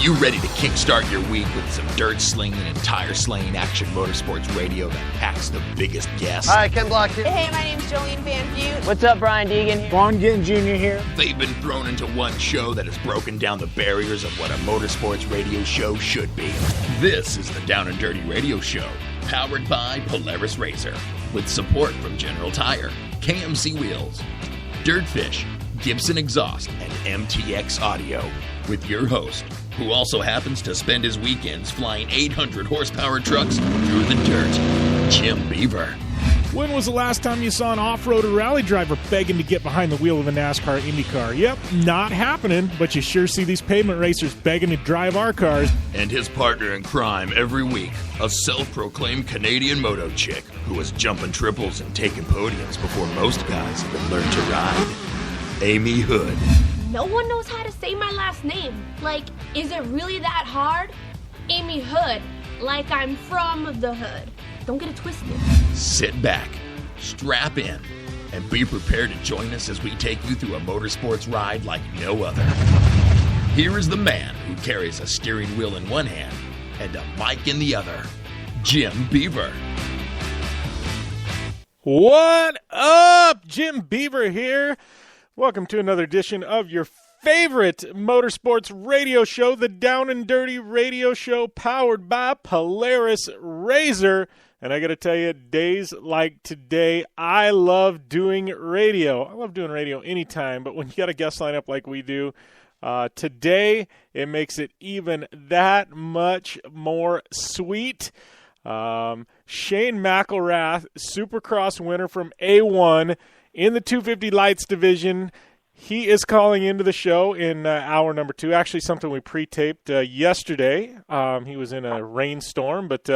you ready to kickstart your week with some dirt slinging and tire slaying action motorsports radio that packs the biggest guests? Hi, Ken Block here. Hey, my name's Jolene Van Butte. What's up, Brian Deegan? Vaughn Ginn Jr. here. They've been thrown into one show that has broken down the barriers of what a motorsports radio show should be. This is the Down and Dirty Radio Show, powered by Polaris Razor, with support from General Tire, KMC Wheels, Dirtfish, Gibson Exhaust, and MTX Audio, with your host, who also happens to spend his weekends flying 800 horsepower trucks through the dirt, Jim Beaver. When was the last time you saw an off-road or rally driver begging to get behind the wheel of a NASCAR IndyCar? Yep, not happening, but you sure see these pavement racers begging to drive our cars. And his partner in crime every week, a self-proclaimed Canadian moto chick who was jumping triples and taking podiums before most guys even learned to ride, Amy Hood. No one knows how to say my last name. Like, is it really that hard? Amy Hood, like I'm from the hood. Don't get it twisted. Sit back, strap in, and be prepared to join us as we take you through a motorsports ride like no other. Here is the man who carries a steering wheel in one hand and a mic in the other, Jim Beaver. What up? Jim Beaver here. Welcome to another edition of your favorite motorsports radio show, the Down and Dirty Radio Show, powered by Polaris Razor. And I got to tell you, days like today, I love doing radio. I love doing radio anytime, but when you got a guest lineup like we do, today it makes it even that much more sweet. Shane McElrath, Supercross winner from A1 in the 250 Lights division. He is calling into the show in hour number 2. Actually, something we pre-taped yesterday. He was in a rainstorm. But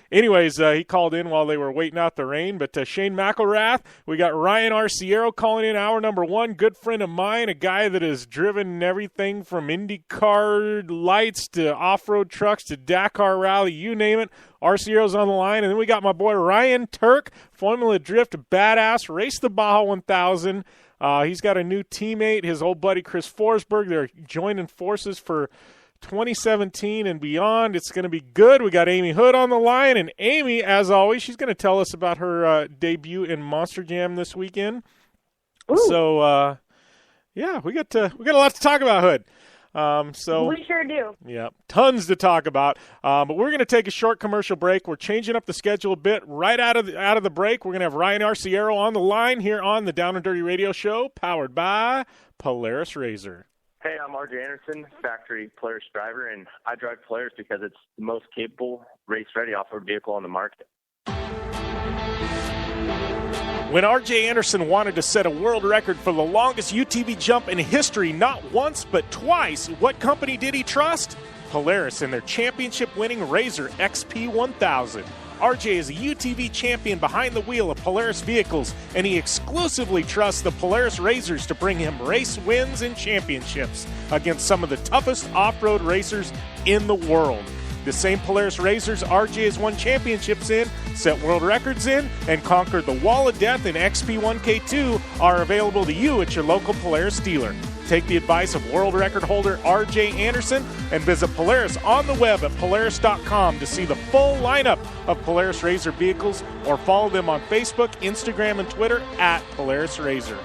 anyways, he called in while they were waiting out the rain. But Shane McElrath, we got Ryan Arciero calling in hour number 1. Good friend of mine, a guy that has driven everything from IndyCar lights to off-road trucks to Dakar rally, you name it. Arciero's on the line. And then we got my boy Ryan Tuerck, Formula Drift badass, raced the Baja 1000. He's got a new teammate, his old buddy Chris Forsberg. They're joining forces for 2017 and beyond. It's going to be good. We got Amy Hood on the line, and Amy, as always, she's going to tell us about her debut in Monster Jam this weekend. Ooh. So, yeah, we got a lot to talk about, Hood. So we sure do. Yeah, tons to talk about. But we're going to take a short commercial break. We're changing up the schedule a bit. Right out of the break, we're going to have Ryan Arciero on the line here on the Down and Dirty Radio Show, powered by Polaris Razor. Hey, I'm RJ Anderson, factory Polaris driver, and I drive Polaris because it's the most capable, race-ready off-road vehicle on the market. When R.J. Anderson wanted to set a world record for the longest UTV jump in history, not once but twice, what company did he trust? Polaris and their championship-winning Razor XP 1000. R.J. is a UTV champion behind the wheel of Polaris vehicles, and he exclusively trusts the Polaris Razors to bring him race wins and championships against some of the toughest off-road racers in the world. The same Polaris Razors RJ has won championships in, set world records in, and conquered the Wall of Death in XP1K2 are available to you at your local Polaris dealer. Take the advice of world record holder RJ Anderson and visit Polaris on the web at Polaris.com to see the full lineup of Polaris Razor vehicles, or follow them on Facebook, Instagram, and Twitter at Polaris Razor.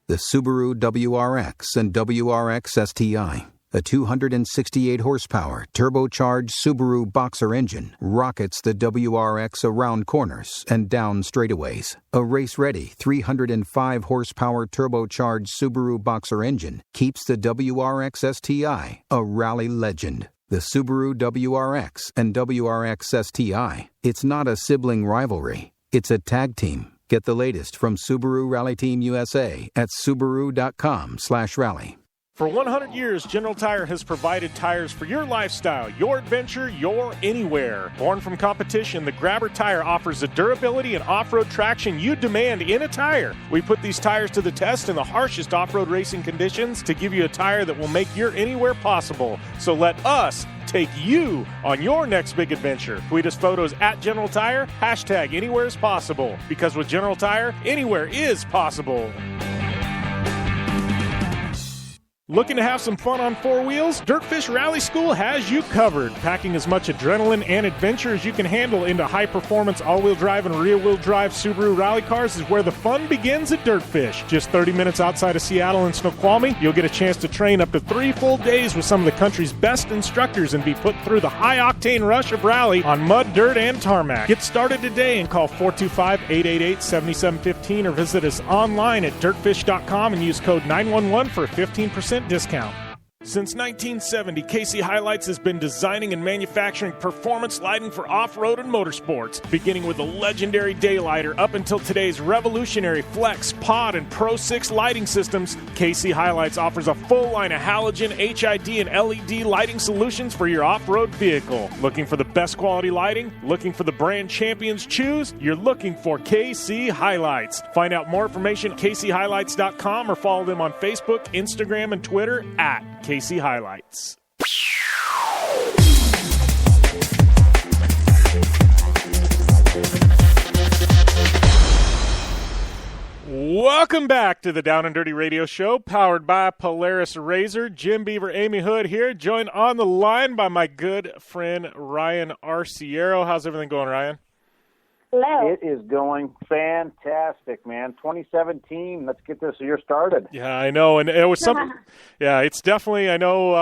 The Subaru WRX and WRX STI. A 268-horsepower, turbocharged Subaru Boxer engine rockets the WRX around corners and down straightaways. A race-ready 305-horsepower turbocharged Subaru Boxer engine keeps the WRX STI a rally legend. The Subaru WRX and WRX STI. It's not a sibling rivalry. It's a tag team. Get the latest from Subaru Rally Team USA at Subaru.com/rally. For 100 years, General Tire has provided tires for your lifestyle, your adventure, your anywhere. Born from competition, the Grabber tire offers the durability and off-road traction you demand in a tire. We put these tires to the test in the harshest off-road racing conditions to give you a tire that will make your anywhere possible. So let us take you on your next big adventure. Tweet us photos at General Tire, hashtag anywhere is possible. Because with General Tire, anywhere is possible. Looking to have some fun on four wheels? Dirtfish Rally School has you covered. Packing as much adrenaline and adventure as you can handle into high-performance all-wheel drive and rear-wheel drive Subaru rally cars is where the fun begins at Dirtfish. Just 30 minutes outside of Seattle in Snoqualmie, you'll get a chance to train up to 3 full days with some of the country's best instructors and be put through the high-octane rush of rally on mud, dirt, and tarmac. Get started today and call 425-888-7715 or visit us online at dirtfish.com and use code 911 for a 15% discount. Since 1970, KC Highlights has been designing and manufacturing performance lighting for off-road and motorsports, beginning with the legendary Daylighter up until today's revolutionary Flex, Pod, and Pro 6 lighting systems. KC Highlights offers a full line of halogen, HID, and LED lighting solutions for your off-road vehicle. Looking for the best quality lighting? Looking for the brand champions choose? You're looking for KC Highlights. Find out more information at kchighlights.com or follow them on Facebook, Instagram, and Twitter at KC Highlights. Welcome back to the Down and Dirty Radio Show, powered by Polaris Razor. Jim Beaver, Amy Hood here, joined on the line by my good friend Ryan Arciero. How's everything going, Ryan? Hello. It is going fantastic, man. 2017. Let's get this year started. Yeah, I know, and it was something. Yeah, it's definitely. I know.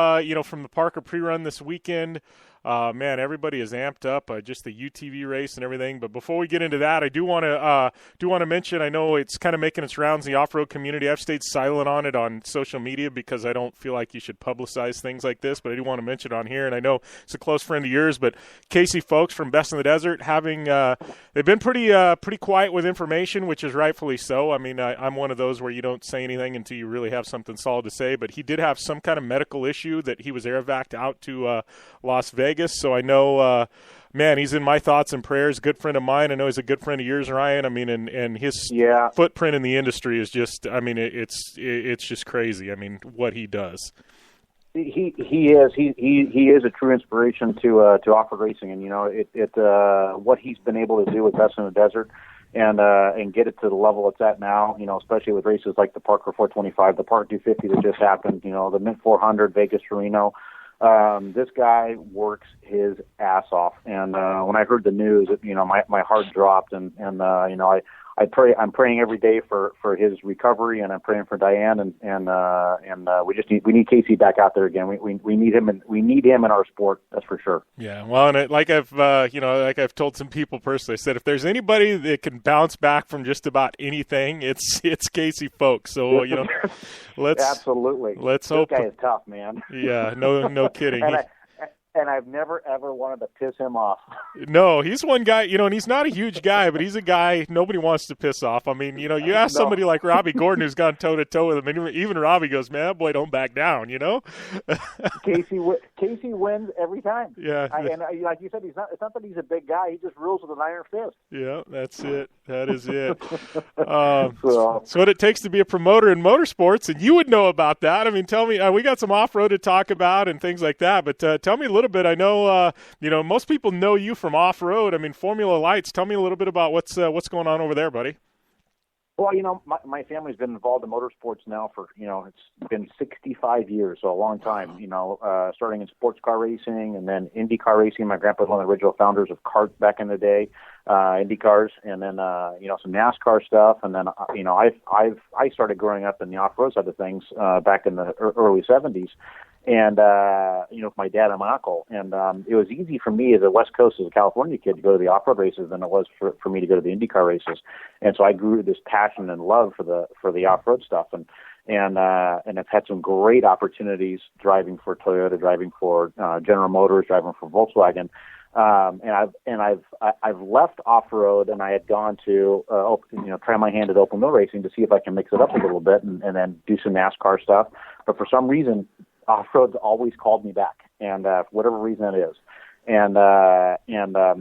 From the Parker pre-run this weekend. Man, everybody is amped up. Just the UTV race and everything. But before we get into that, I do want to mention. I know it's kind of making its rounds in the off-road community. I've stayed silent on it on social media because I don't feel like you should publicize things like this. But I do want to mention it on here. And I know it's a close friend of yours. But Casey folks from Best in the Desert they've been pretty quiet with information, which is rightfully so. I mean, I'm one of those where you don't say anything until you really have something solid to say. But he did have some kind of medical issue that he was air-vac'd out to Las Vegas. So I know, man, he's in my thoughts and prayers. Good friend of mine. I know he's a good friend of yours, Ryan. I mean, and his footprint in the industry is just, I mean, it's just crazy. I mean, what he does. He is a true inspiration to off-road racing, and what he's been able to do with Best in the Desert. And get it to the level it's at now, especially with races like the Parker 425, the Park 250 that just happened, the Mint 400, Vegas to Reno. This guy works his ass off, and when I heard the news, my heart dropped, and I'm praying every day for his recovery, and I'm praying for Diane, and we need Casey back out there again. We need him, and we need him in our sport. That's for sure. Yeah, well, and like I've told some people personally, I said if there's anybody that can bounce back from just about anything, it's Casey folks. So let's absolutely let's hope. This guy is tough, man. Yeah, no kidding. And I've never, ever wanted to piss him off. No, he's one guy, and he's not a huge guy, but he's a guy nobody wants to piss off. I mean, you ask somebody like Robbie Gordon who's gone toe-to-toe with him, and even Robbie goes, man, boy, don't back down, Casey wins every time. Yeah. And like you said, it's not that he's a big guy. He just rules with an iron fist. Yeah, that's it. That is it. So what it takes to be a promoter in motorsports, and you would know about that. I mean, tell me, we got some off-road to talk about and things like that, but tell me a little bit. I know, most people know you from off-road. I mean, Formula Lights. Tell me a little bit about what's going on over there, buddy. Well, my family's been involved in motorsports now for, it's been 65 years, so a long time, starting in sports car racing and then Indy car racing. My grandpa's one of the original founders of kart back in the day, Indy cars, and then, some NASCAR stuff. And then, I started growing up in the off-road side of things back in the early 70s. And, my dad and my uncle. And it was easy for me as a West Coast, as a California kid, to go to the off-road races than it was for me to go to the IndyCar races. And so I grew this passion and love for the off-road stuff. And I've had some great opportunities driving for Toyota, driving for General Motors, driving for Volkswagen. And I've left off-road, and I had gone to try my hand at open wheel racing to see if I can mix it up a little bit and then do some NASCAR stuff. But for some reason, off-road's always called me back, and for whatever reason it is. And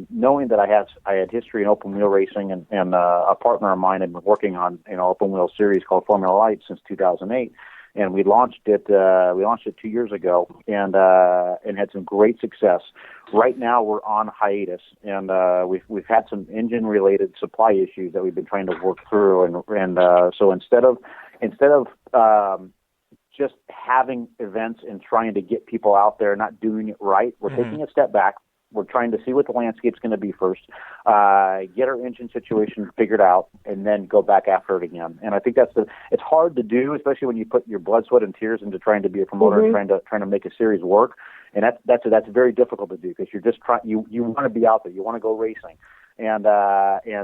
knowing that I had history in open wheel racing, and a partner of mine had been working on open wheel series called Formula Light since 2008, and we launched it 2 years ago, and had some great success. Right now we're on hiatus, and we've had some engine related supply issues that we've been trying to work through, and so instead of just having events and trying to get people out there, not doing it right. We're taking a step back. We're trying to see what the landscape's going to be first, get our engine situation figured out, and then go back after it again. And I think it's hard to do, especially when you put your blood, sweat, and tears into trying to be a promoter and trying to make a series work. And that's very difficult to do because you're just you want to be out there, you want to go racing. And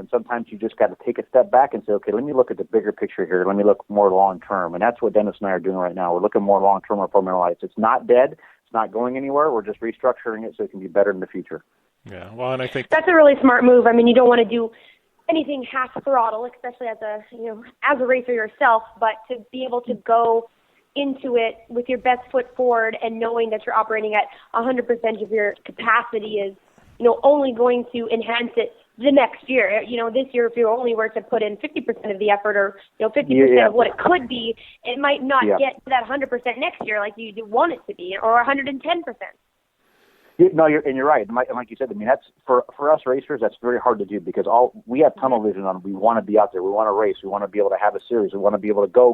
sometimes you just got to take a step back and say, okay, let me look at the bigger picture here. Let me look more long term. And that's what Dennis and I are doing right now. We're looking more long term at Formula Lights. It's not dead. It's not going anywhere. We're just restructuring it so it can be better in the future. Yeah, well, and I think that's a really smart move. I mean, you don't want to do anything half throttle, especially as a racer yourself. But to be able to go into it with your best foot forward and knowing that you're operating at 100% of your capacity is, only going to enhance it the next year. This year, if you only were to put in 50% of the effort or 50% of what it could be, it might not get to that 100% next year like you want it to be, or 110%. You're right. And like you said, I mean, that's for us racers, that's very hard to do because we have tunnel vision on. We want to be out there. We want to race. We want to be able to have a series. We want to be able to go.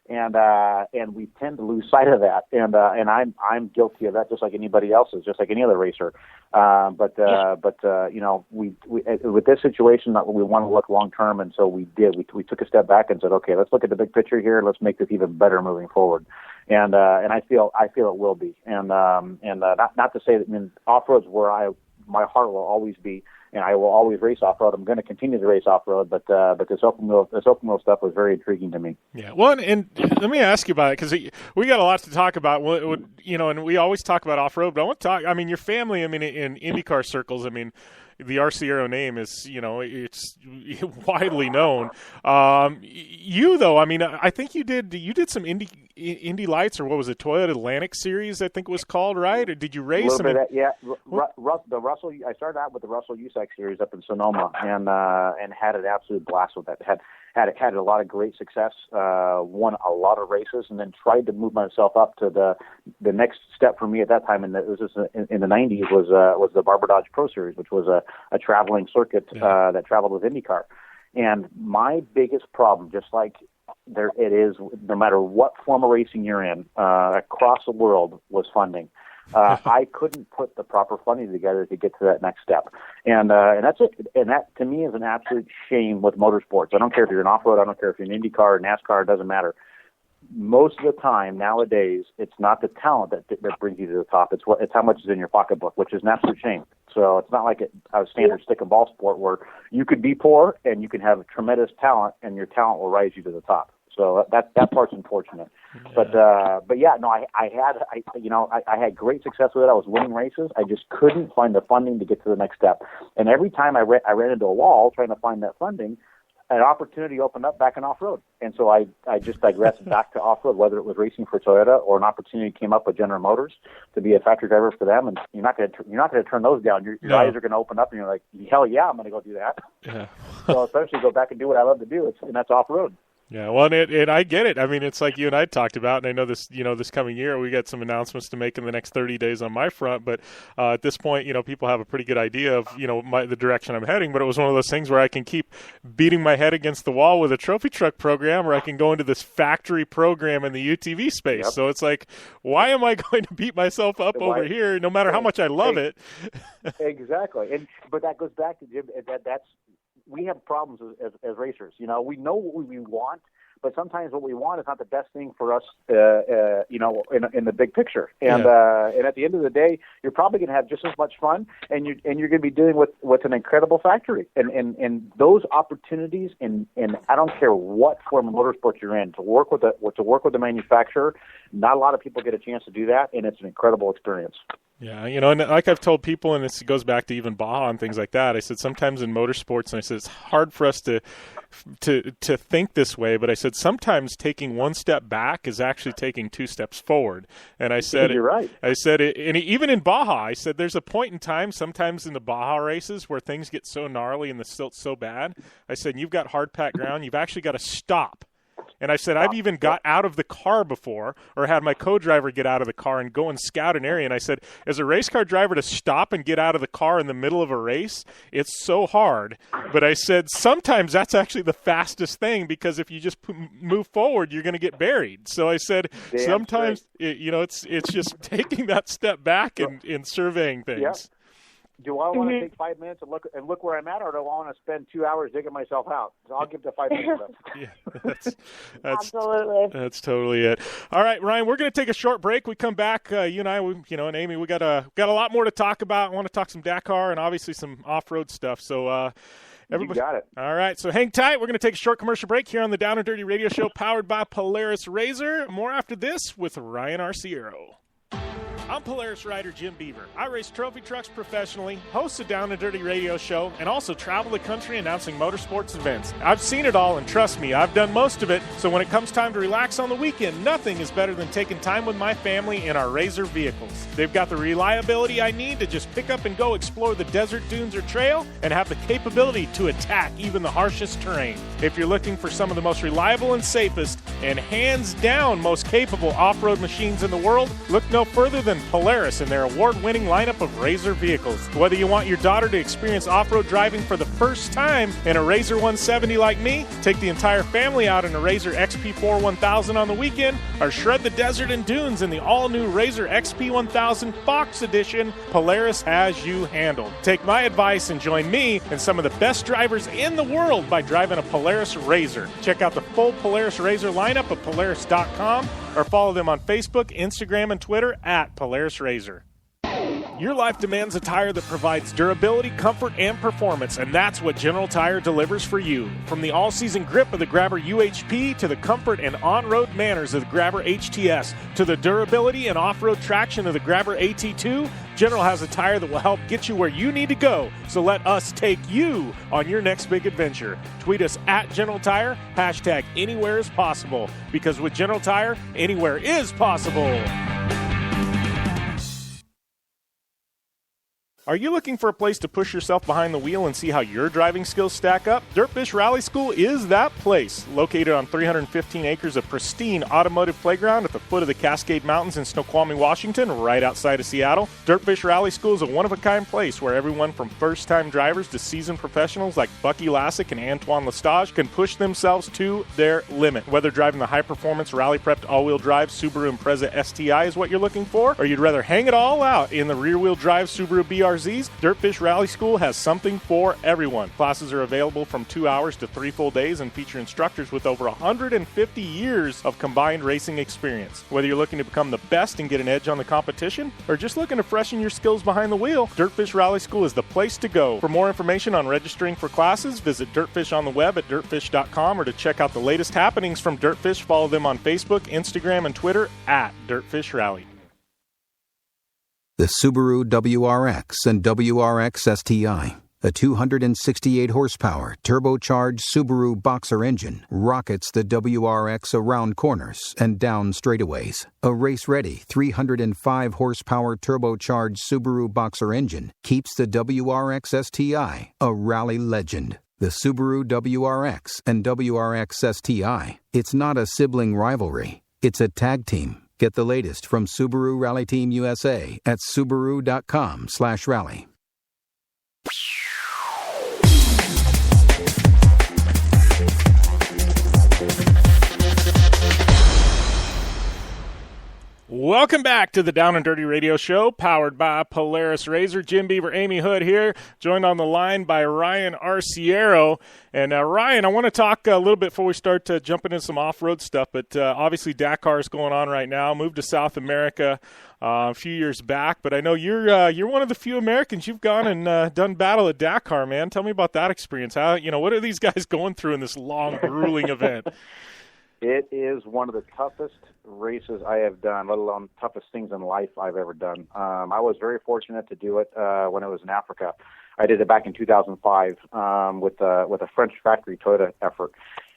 And we tend to lose sight of that, and I'm guilty of that, just like anybody else is, just like any other racer. But we with this situation, we want to look long term, and so we did. We took a step back and said, okay, let's look at the big picture here. Let's make this even better moving forward. And I feel it will be. And not to say that, I mean, off road's where my heart will always be. And I will always race off-road. I'm going to continue to race off-road, but this open wheel stuff was very intriguing to me. Yeah, well, and let me ask you about it because we got a lot to talk about. And we always talk about off-road, but I want to talk. I mean, your family. I mean, in IndyCar circles, I mean, the Arciero name is, it's widely known. You though, I mean, I think you did some Indy Lights, or what was it, Toyota Atlantic Series, I think it was called, right? Or did you race? A little bit, yeah. The Russell. I started out with the Russell USAC Series up in Sonoma, and had an absolute blast with that. Had a lot of great success. Won a lot of races, and then tried to move myself up to the next step for me at that time. And it was just in the '90s was the Barber Dodge Pro Series, which was a traveling circuit that traveled with IndyCar. And my biggest problem, just like it is, no matter what form of racing you're in, across the world, was funding. I couldn't put the proper funding together to get to that next step. And that's it. And that, to me, is an absolute shame with motorsports. I don't care if you're in off-road, I don't care if you're in IndyCar or NASCAR, it doesn't matter. Most of the time, nowadays, it's not the talent that brings you to the top. It's how much is in your pocketbook, which is an absolute shame. So it's not like a standard stick and ball sport where you could be poor and you can have tremendous talent, and your talent will rise you to the top. So that part's unfortunate. Yeah. But yeah, no, I had great success with it. I was winning races. I just couldn't find the funding to get to the next step. And every time I ran into a wall trying to find that funding, an opportunity opened up back in off-road. And so I just digressed back to off-road, whether it was racing for Toyota or an opportunity came up with General Motors to be a factory driver for them. And you're not going to turn those down. Your eyes are going to open up, and you're like, hell yeah, I'm going to go do that. Yeah. So especially go back and do what I love to do, and that's off-road. Yeah, well, and I get it. I mean, it's like you and I talked about, and I know this coming year we got some announcements to make in the next 30 days on my front. But at this point, people have a pretty good idea of the direction I'm heading. But it was one of those things where I can keep beating my head against the wall with a trophy truck program, or I can go into this factory program in the UTV space. Yep. So it's like, why am I going to beat myself up over here, no matter how much I love it? Exactly, but that goes back to Jim. That's. We have problems as racers. We know what we want, but sometimes what we want is not the best thing for us, in the big picture. And and at the end of the day, you're probably going to have just as much fun, and you're going to be dealing with an incredible factory. And those opportunities, and I don't care what form of motorsports you're in, to work with the manufacturer, not a lot of people get a chance to do that, and it's an incredible experience. Yeah, and like I've told people, and this goes back to even Baja and things like that, I said sometimes in motorsports, and I said it's hard for us to think this way, but I said sometimes taking one step back is actually taking two steps forward. And I said, you're right. I said, and even in Baja, I said there's a point in time, sometimes in the Baja races, where things get so gnarly and the silt's so bad. I said, you've got hard packed ground, you've actually got to stop And I said, I've even got out of the car before, or had my co-driver get out of the car and go and scout an area. And I said, as a race car driver, to stop and get out of the car in the middle of a race, it's so hard. But I said, sometimes that's actually the fastest thing, because if you just move forward, you're going to get buried. So I said, sometimes, it's just taking that step back and surveying things. Yeah. Do I want to take 5 minutes and look where I'm at, or do I want to spend 2 hours digging myself out? So I'll give the 5 minutes. Yeah, Absolutely. That's totally it. All right, Ryan, we're going to take a short break. We come back, you and I, and Amy, we got a lot more to talk about. I want to talk some Dakar and obviously some off-road stuff. So everybody, you got it. All right, so hang tight. We're going to take a short commercial break here on the Down and Dirty Radio Show, powered by Polaris RZR. More after this with Ryan Arciero. I'm Polaris rider Jim Beaver. I race trophy trucks professionally, host a Down and Dirty radio show, and also travel the country announcing motorsports events. I've seen it all, and trust me, I've done most of it, so when it comes time to relax on the weekend, nothing is better than taking time with my family in our RZR vehicles. They've got the reliability I need to just pick up and go explore the desert, dunes, or trail, and have the capability to attack even the harshest terrain. If you're looking for some of the most reliable and safest, and hands down most capable off-road machines in the world, look no further than Polaris and their award-winning lineup of RZR vehicles. Whether you want your daughter to experience off-road driving for the first time in a RZR 170 like me, take the entire family out in a RZR XP4 1000 on the weekend, or shred the desert and dunes in the all-new RZR XP 1000 Fox Edition, Polaris has you handled. Take my advice and join me and some of the best drivers in the world by driving a Polaris RZR. Check out the full Polaris RZR lineup at Polaris.com, or follow them on Facebook, Instagram, and Twitter at Polaris RZR. Your life demands a tire that provides durability, comfort, and performance, and that's what General Tire delivers for you. From the all-season grip of the Grabber UHP to the comfort and on-road manners of the Grabber HTS to the durability and off-road traction of the Grabber AT2, General has a tire that will help get you where you need to go. So let us take you on your next big adventure. Tweet us at General Tire, hashtag anywhere is possible, because with General Tire, anywhere is possible. Are you looking for a place to push yourself behind the wheel and see how your driving skills stack up? Dirtfish Rally School is that place. Located on 315 acres of pristine automotive playground at the foot of the Cascade Mountains in Snoqualmie, Washington, right outside of Seattle, Dirtfish Rally School is a one-of-a-kind place where everyone from first-time drivers to seasoned professionals like Bucky Lassick and Antoine Lestage can push themselves to their limit. Whether driving the high-performance, rally-prepped all-wheel drive Subaru Impreza STI is what you're looking for, or you'd rather hang it all out in the rear-wheel drive Subaru BRZs, Dirtfish Rally School has something for everyone. Classes are available from 2 hours to 3 full days and feature instructors with over 150 years of combined racing experience. Whether you're looking to become the best and get an edge on the competition, or just looking to freshen your skills behind the wheel, Dirtfish Rally School is the place to go. For more information on registering for classes, visit Dirtfish on the web at dirtfish.com, or to check out the latest happenings from Dirtfish, follow them on Facebook, Instagram, and Twitter at Dirtfish Rally. The Subaru WRX and WRX STI, a 268-horsepower, turbocharged Subaru Boxer engine, rockets the WRX around corners and down straightaways. A race-ready 305-horsepower turbocharged Subaru Boxer engine keeps the WRX STI a rally legend. The Subaru WRX and WRX STI, it's not a sibling rivalry, it's a tag team. Get the latest from Subaru Rally Team USA at Subaru.com/rally. Welcome back to the Down and Dirty Radio Show, powered by Polaris RZR. Jim Beaver, Amy Hood here, joined on the line by Ryan Arciero. And Ryan, I want to talk a little bit before we start jumping into some off-road stuff, but obviously Dakar is going on right now. Moved to South America a few years back, but I know you're one of the few Americans. You've gone and done battle at Dakar, man. Tell me about that experience. What are these guys going through in this long, grueling event? It is one of the toughest races I have done, let alone toughest things in life I've ever done. I was very fortunate to do it when I was in Africa. I did it back in 2005 with a French factory Toyota effort.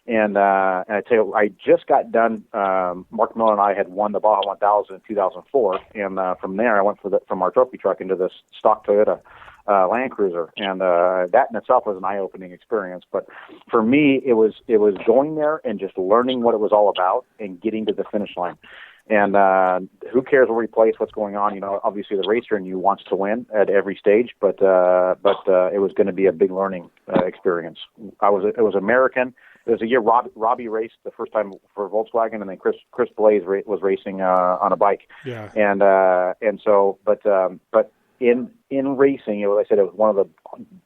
And I tell you, I just got done. Mark Miller and I had won the Baja 1000 in 2004, and from there I went from our trophy truck into this stock Toyota Land Cruiser, and that in itself was an eye-opening experience. But for me, it was going there and just learning what it was all about and getting to the finish line. And who cares where we place, what's going on? Obviously the racer in you wants to win at every stage, but it was going to be a big learning experience. It was American. It was a year Robbie raced the first time for Volkswagen, and then Chris Blaze was racing on a bike. Yeah. And so, but in racing, like I said, it was one of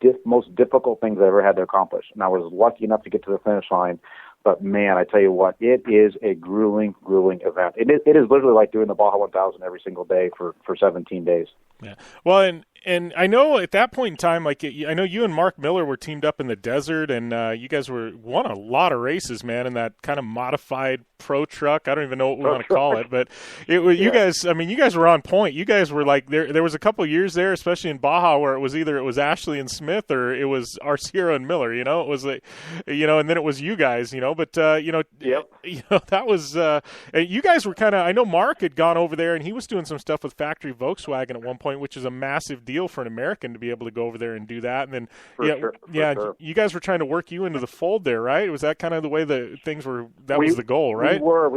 the most difficult things I ever had to accomplish, and I was lucky enough to get to the finish line. But man, I tell you what, it is a grueling event. It is literally like doing the Baja 1000 every single day for 17 days. Yeah. Well, and I know at that point in time, like I know you and Mark Miller were teamed up in the desert, and you guys won a lot of races, man, in that kind of modified pro truck. I don't even know what we want to call it, but you guys. I mean, you guys were on point. You guys were like there was a couple of years there, especially in Baja, where it was either Ashley and Smith or it was Arciero and Miller. It was like, and then it was you guys. But yep. That was you guys were kind of. I know Mark had gone over there and he was doing some stuff with factory Volkswagen at one point, which is a massive deal for an American to be able to go over there and do that. And then sure. You guys were trying to work you into the fold there, right? Was that kind of the way the things were? That was the goal, right? We were.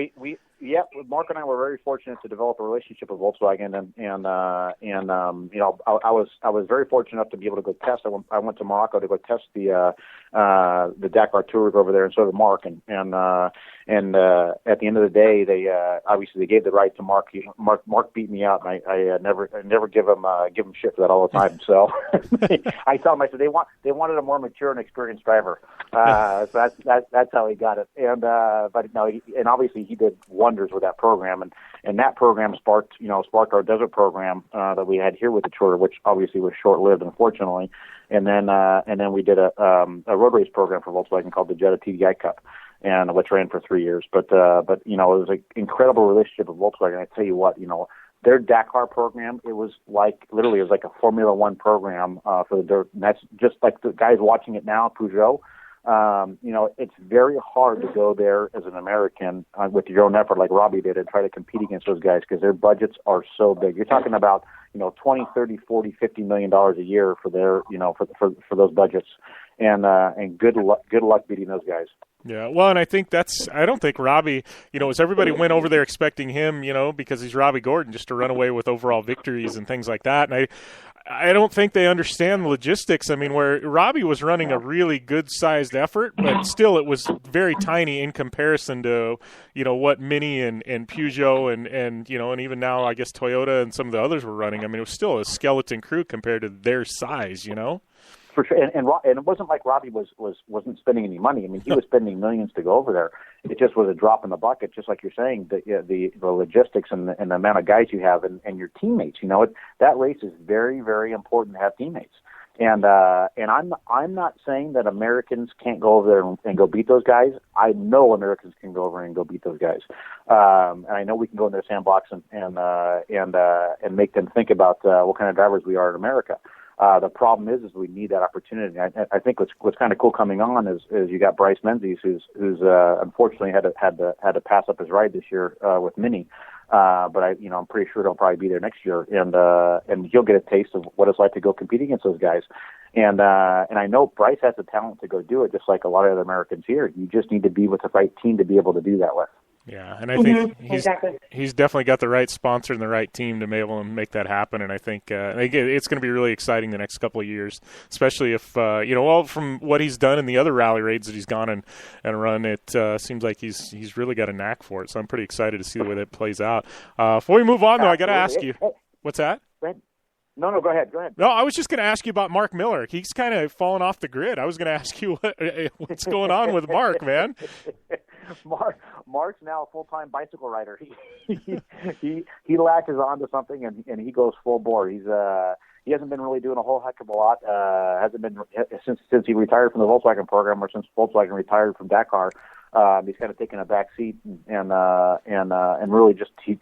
Yeah, Mark and I were very fortunate to develop a relationship with Volkswagen, and I was very fortunate enough to be able to go test. I went to Morocco to go test the Dakar Tuerck over there, and so did Mark. And at the end of the day, they obviously gave the right to Mark. Mark beat me out, and I never give him shit for that all the time. So I tell him, I said they wanted a more mature and experienced driver. So that's how he got it. And but no, and obviously he did wonders with that program, and that program sparked our desert program that we had here with the Tour, which obviously was short-lived, unfortunately. And then we did a road race program for Volkswagen called the Jetta TDI Cup, and which ran for 3 years. But it was an incredible relationship with Volkswagen. I tell you what, their Dakar program, it was like a Formula One program for the dirt. And that's just like the guys watching it now, Peugeot. It's very hard to go there as an American with your own effort like Robbie did and try to compete against those guys because their budgets are so big. You're talking about, $20, $30, $40, $50 million a year for their, for those budgets. And good luck beating those guys. Yeah, well, and I don't think Robbie, as everybody went over there expecting him, because he's Robbie Gordon, just to run away with overall victories and things like that. And I don't think they understand the logistics. I mean, where Robbie was running a really good-sized effort, but still it was very tiny in comparison to, what Mini and Peugeot and even now I guess Toyota and some of the others were running. I mean, it was still a skeleton crew compared to their size, For sure, and it wasn't like Robbie wasn't spending any money. I mean, he was spending millions to go over there. It just was a drop in the bucket, just like you're saying. The logistics and the amount of guys you have and your teammates. That race is very, very important to have teammates. And I'm not saying that Americans can't go over there and go beat those guys. I know Americans can go over and go beat those guys. And I know we can go in their sandbox and make them think about what kind of drivers we are in America. The problem is we need that opportunity. I think what's kind of cool coming on is you got Bryce Menzies, who's unfortunately had to pass up his ride this year with Mini. But I'm pretty sure he'll probably be there next year, and he'll get a taste of what it's like to go compete against those guys. And I know Bryce has the talent to go do it, just like a lot of other Americans here. You just need to be with the right team to be able to do that with. Yeah, and I think he's definitely got the right sponsor and the right team to be able to make that happen. And I think it's going to be really exciting the next couple of years, especially if, from what he's done in the other rally raids that he's gone and run, it seems like he's really got a knack for it. So I'm pretty excited to see the way that plays out. Before we move on, though, I got to ask you. What's that? No, go ahead. No, I was just going to ask you about Mark Miller. He's kind of fallen off the grid. I was going to ask you what's going on with Mark, man. Mark's now a full-time bicycle rider. He latches on to something and he goes full bore. He hasn't been really doing a whole heck of a lot. Hasn't been since he retired from the Volkswagen program, or since Volkswagen retired from Dakar. He's kind of taken a back seat and really just he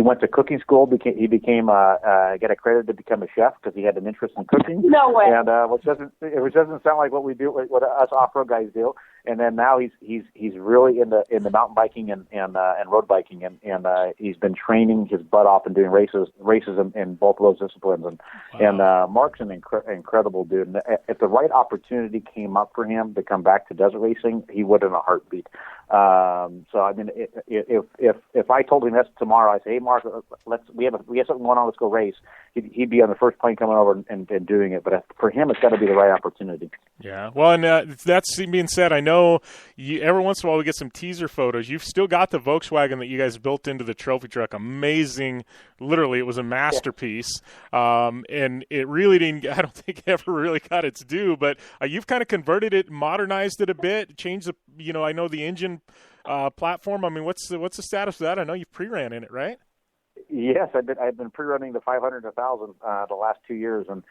went to cooking school. He became got accredited to become a chef because he had an interest in cooking. No way. And which doesn't sound like what we do, what us off-road guys do. and then now he's really in the mountain biking and road biking, and he's been training his butt off and doing races in both of those disciplines. And Mark's an incredible dude. And if the right opportunity came up for him to come back to desert racing, he would in a heartbeat. So I mean, if I told him this tomorrow, I say, hey Mark, we have something going on, let's go race. He'd be on the first plane coming over and doing it. But for him, it's got to be the right opportunity. Yeah, well, and that's being said, I know every once in a while we get some teaser photos. You've still got the Volkswagen that you guys built into the trophy truck. Amazing. Literally, it was a masterpiece. And it really didn't, I don't think ever really got its due, but you've kind of converted it, modernized it a bit, changed the, I know the engine platform. I mean, what's the status of that? I know you've pre-ran in it, right? Yes, I've been pre-running the 500 to 1,000 the last 2 years, and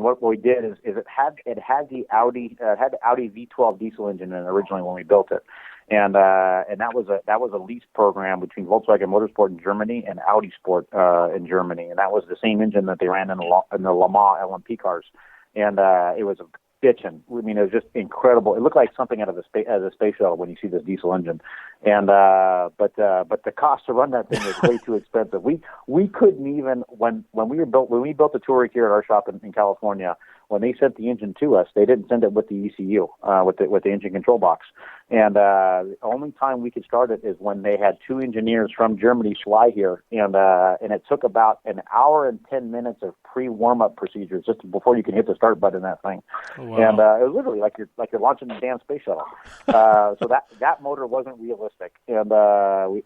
what we did is it had the Audi V12 diesel engine in it originally when we built it, and that was a lease program between Volkswagen Motorsport in Germany and Audi Sport in Germany, and that was the same engine that they ran in the Le Mans LMP cars, and it was bitchin'. I mean, it was just incredible. It looked like something out of a space shuttle when you see this diesel engine. And but the cost to run that thing was way too expensive. We couldn't even when we built the Tuerck here at our shop in California. When they sent the engine to us, they didn't send it with the ECU, with the engine control box. And the only time we could start it is when they had two engineers from Germany fly here, and it took about an hour and 10 minutes of pre-warm-up procedures just before you can hit the start button in that thing. Oh, wow. And it was literally like you're launching a damn space shuttle. So that motor wasn't realistic, and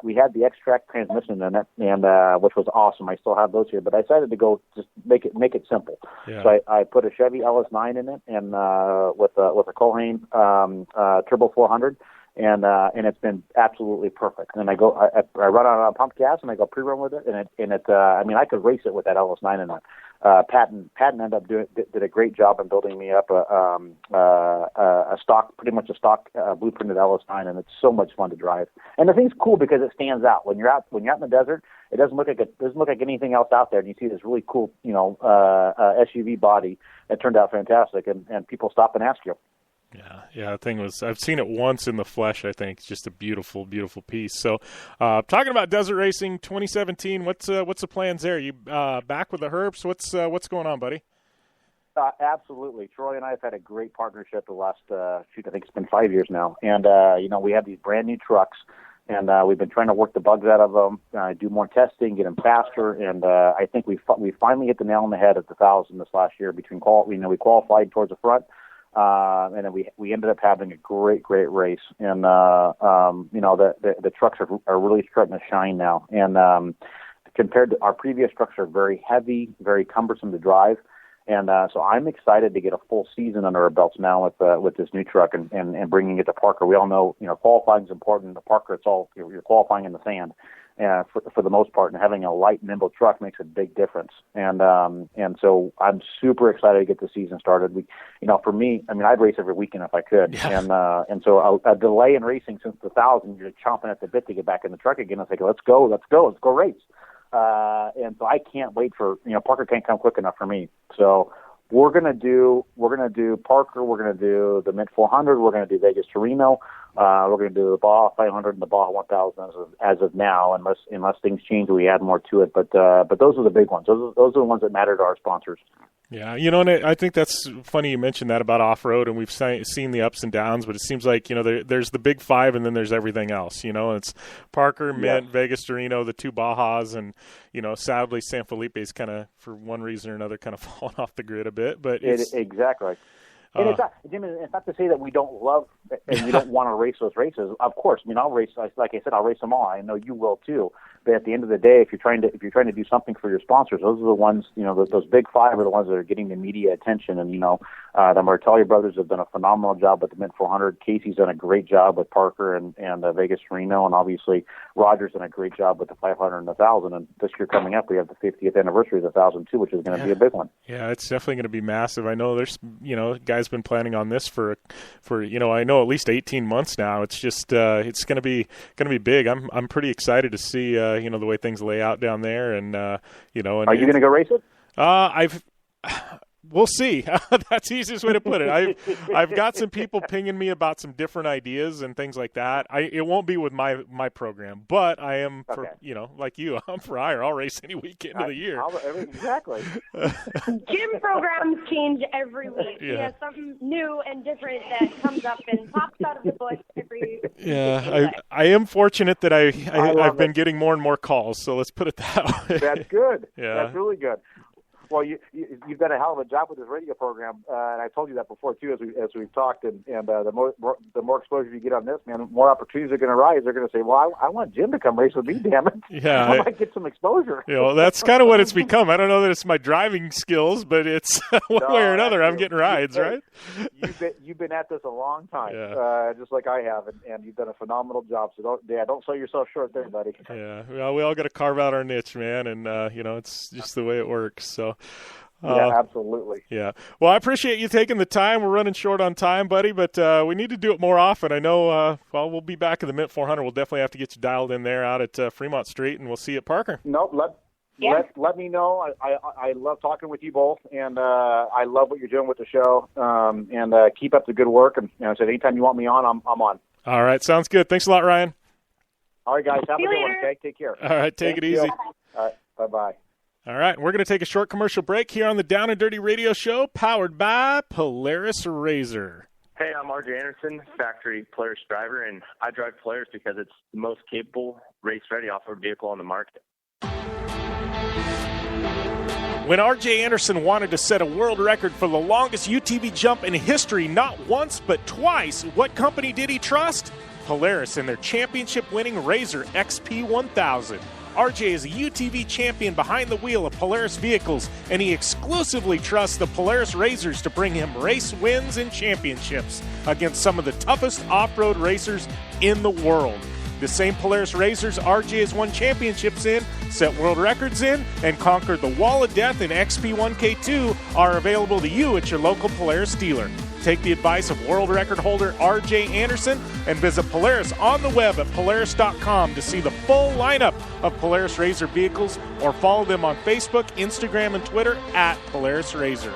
we had the X-Track transmission in it, and which was awesome. I still have those here, but I decided to go just make it simple. Yeah. So I put a Chevy LS9 in it, and with a Colhane Turbo 400. And it's been absolutely perfect. And I run on a pumped gas, and I go pre-run with it, and it I mean, I could race it with that LS9 in it. Patton ended up did a great job in building me up a stock, pretty much a stock blueprinted LS9, and it's so much fun to drive. And the thing's cool because it stands out when you're out in the desert. It doesn't look like anything else out there, and you see this really cool, SUV body that turned out fantastic, and people stop and ask you. Yeah, the thing was, I've seen it once in the flesh, I think. It's just a beautiful, beautiful piece. So, talking about desert racing 2017, what's the plans there? You back with the Herps? What's going on, buddy? Absolutely. Troy and I have had a great partnership the last, I think it's been 5 years now. And, we have these brand new trucks, and we've been trying to work the bugs out of them, do more testing, get them faster, and I think we finally hit the nail on the head at the 1,000 this last year. We qualified towards the front. And then we ended up having a great race, and the trucks are really starting to shine now. And compared to our previous trucks, are very heavy, very cumbersome to drive, and so I'm excited to get a full season under our belts now with this new truck and bringing it to Parker. We all know qualifying is important. The Parker, it's all you're qualifying in the sand. For the most part, and having a light, nimble truck makes a big difference. And so I'm super excited to get the season started. For me, I mean, I'd race every weekend if I could. Yeah. And so a delay in racing since the 1,000, you're chomping at the bit to get back in the truck again. I was like, let's go race. And so I can't wait for Parker can't come quick enough for me. So we're gonna do Parker. We're gonna do the Mint 400. We're gonna do Vegas to Reno. We're going to do the Baja 500 and the Baja 1000 as of now, unless things change, we add more to it. But those are the big ones. Those are the ones that matter to our sponsors. Yeah, and I think that's funny you mentioned that about off-road, and we've seen the ups and downs, but it seems like, there's the big five, and then there's everything else, it's Parker, Mint, Vegas to Reno, the two Bajas, and, sadly San Felipe is kind of, for one reason or another, kind of fallen off the grid a bit. But exactly. And it's not, Jim, it's not to say that we don't love and we don't want to race those races. Of course, I mean, I'll race. Like I said, I'll race them all. I know you will too. But at the end of the day, if you're trying to do something for your sponsors, those are the ones. Those big five are the ones that are getting the media attention. And the Martelli brothers have done a phenomenal job with the Mint 400. Casey's done a great job with Parker and Vegas Reno, and obviously Roger's done a great job with the 500 and the 1,000. And this year coming up, we have the 50th anniversary of the 1,000 too, which is going to be a big one. Yeah, it's definitely going to be massive. I know there's guys been planning on this for I know at least 18 months now. It's just it's going to be big. I'm pretty excited to see the way things lay out down there, and and are you going to go race it? We'll see. That's the easiest way to put it. I've got some people pinging me about some different ideas and things like that. It won't be with my program, but I am for like you. I'm for hire. I'll race any weekend of the year. Exactly. Gym programs change every week. Yeah. He has something new and different that comes up and pops out of the bush every. Yeah, I am fortunate that I've been getting more and more calls. So let's put it that way. That's good. Yeah. That's really good. Well, you've done a hell of a job with this radio program, and I told you that before too, as we've talked. And the more exposure you get on this, man, more opportunities are going to rise. They're going to say, "Well, I want Jim to come race with me, damn it!" Yeah, I might get some exposure. That's kind of what it's become. I don't know that it's my driving skills, but it's one way or another. I'm getting rides, right? You've been at this a long time, Yeah. just like I have, and you've done a phenomenal job. So don't sell yourself short there, buddy. Yeah, well, we all got to carve out our niche, man, and it's just the way it works. So. Yeah, absolutely. Yeah. Well, I appreciate you taking the time. We're running short on time, buddy, but we need to do it more often. I know, we'll be back in the Mint 400. We'll definitely have to get you dialed in there out at Fremont Street, and we'll see you at Parker. Nope. Let me know. I love talking with you both, and I love what you're doing with the show. And keep up the good work. And I said, anytime you want me on, I'm on. All right. Sounds good. Thanks a lot, Ryan. All right, guys. Have a good one, okay? Take care. All right. Take it easy. All right. Bye-bye. All right, we're going to take a short commercial break here on the Down and Dirty Radio Show, powered by Polaris RZR. Hey, I'm RJ Anderson, factory Polaris driver, and I drive Polaris because it's the most capable, race-ready off-road vehicle on the market. When RJ Anderson wanted to set a world record for the longest UTV jump in history, not once but twice, what company did he trust? Polaris and their championship-winning RZR XP1000. RJ is a UTV champion behind the wheel of Polaris vehicles, and he exclusively trusts the Polaris RZRs to bring him race wins and championships against some of the toughest off-road racers in the world. The same Polaris RZRs RJ has won championships in, set world records in, and conquered the Wall of Death in XP1K2 are available to you at your local Polaris dealer. Take the advice of world record holder RJ Anderson and visit Polaris on the web at Polaris.com to see the full lineup of Polaris RZR vehicles, or follow them on Facebook, Instagram, and Twitter at Polaris RZR.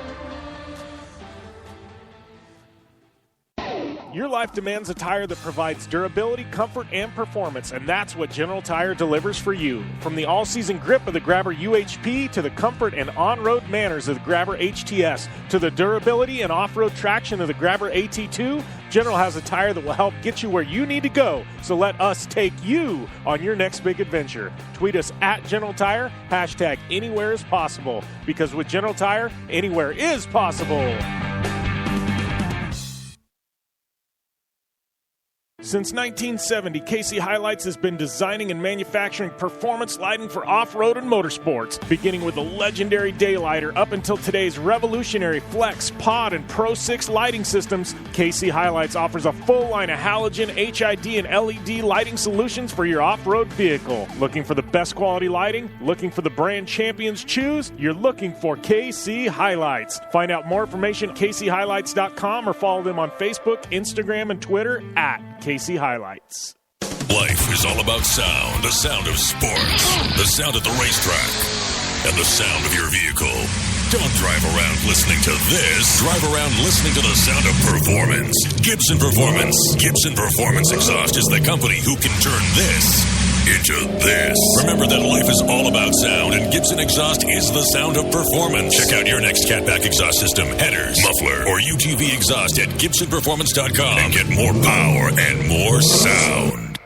Your life demands a tire that provides durability, comfort, and performance, and that's what General Tire delivers for you. From the all-season grip of the Grabber UHP to the comfort and on-road manners of the Grabber HTS to the durability and off-road traction of the Grabber AT2, General has a tire that will help get you where you need to go. So let us take you on your next big adventure. Tweet us at General Tire, hashtag anywhere is possible, because with General Tire, anywhere is possible. Since 1970, KC Highlights has been designing and manufacturing performance lighting for off-road and motorsports, beginning with the legendary Daylighter up until today's revolutionary Flex, Pod, and Pro 6 lighting systems. KC Highlights offers a full line of halogen, HID, and LED lighting solutions for your off-road vehicle. Looking for the best quality lighting? Looking for the brand champions choose? You're looking for KC Highlights. Find out more information at kchighlights.com or follow them on Facebook, Instagram, and Twitter at KC Highlights. Life is all about sound. The sound of sports. The sound at the racetrack. And the sound of your vehicle. Don't drive around listening to this. Drive around listening to the sound of performance. Gibson Performance. Gibson Performance Exhaust is the company who can turn this into this. Remember that life is all about sound, and Gibson Exhaust is the sound of performance. Check out your next catback exhaust system, headers, muffler, or UTV exhaust at GibsonPerformance.com and get more power and more sound.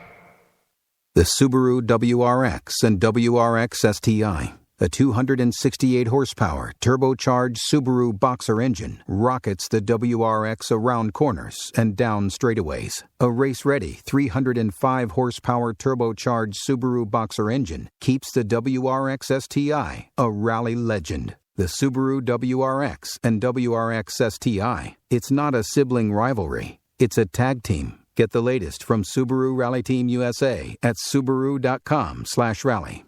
The Subaru WRX and WRX STI. A 268-horsepower, turbocharged Subaru Boxer engine rockets the WRX around corners and down straightaways. A race-ready 305-horsepower turbocharged Subaru Boxer engine keeps the WRX STI a rally legend. The Subaru WRX and WRX STI. It's not a sibling rivalry. It's a tag team. Get the latest from Subaru Rally Team USA at Subaru.com/rally.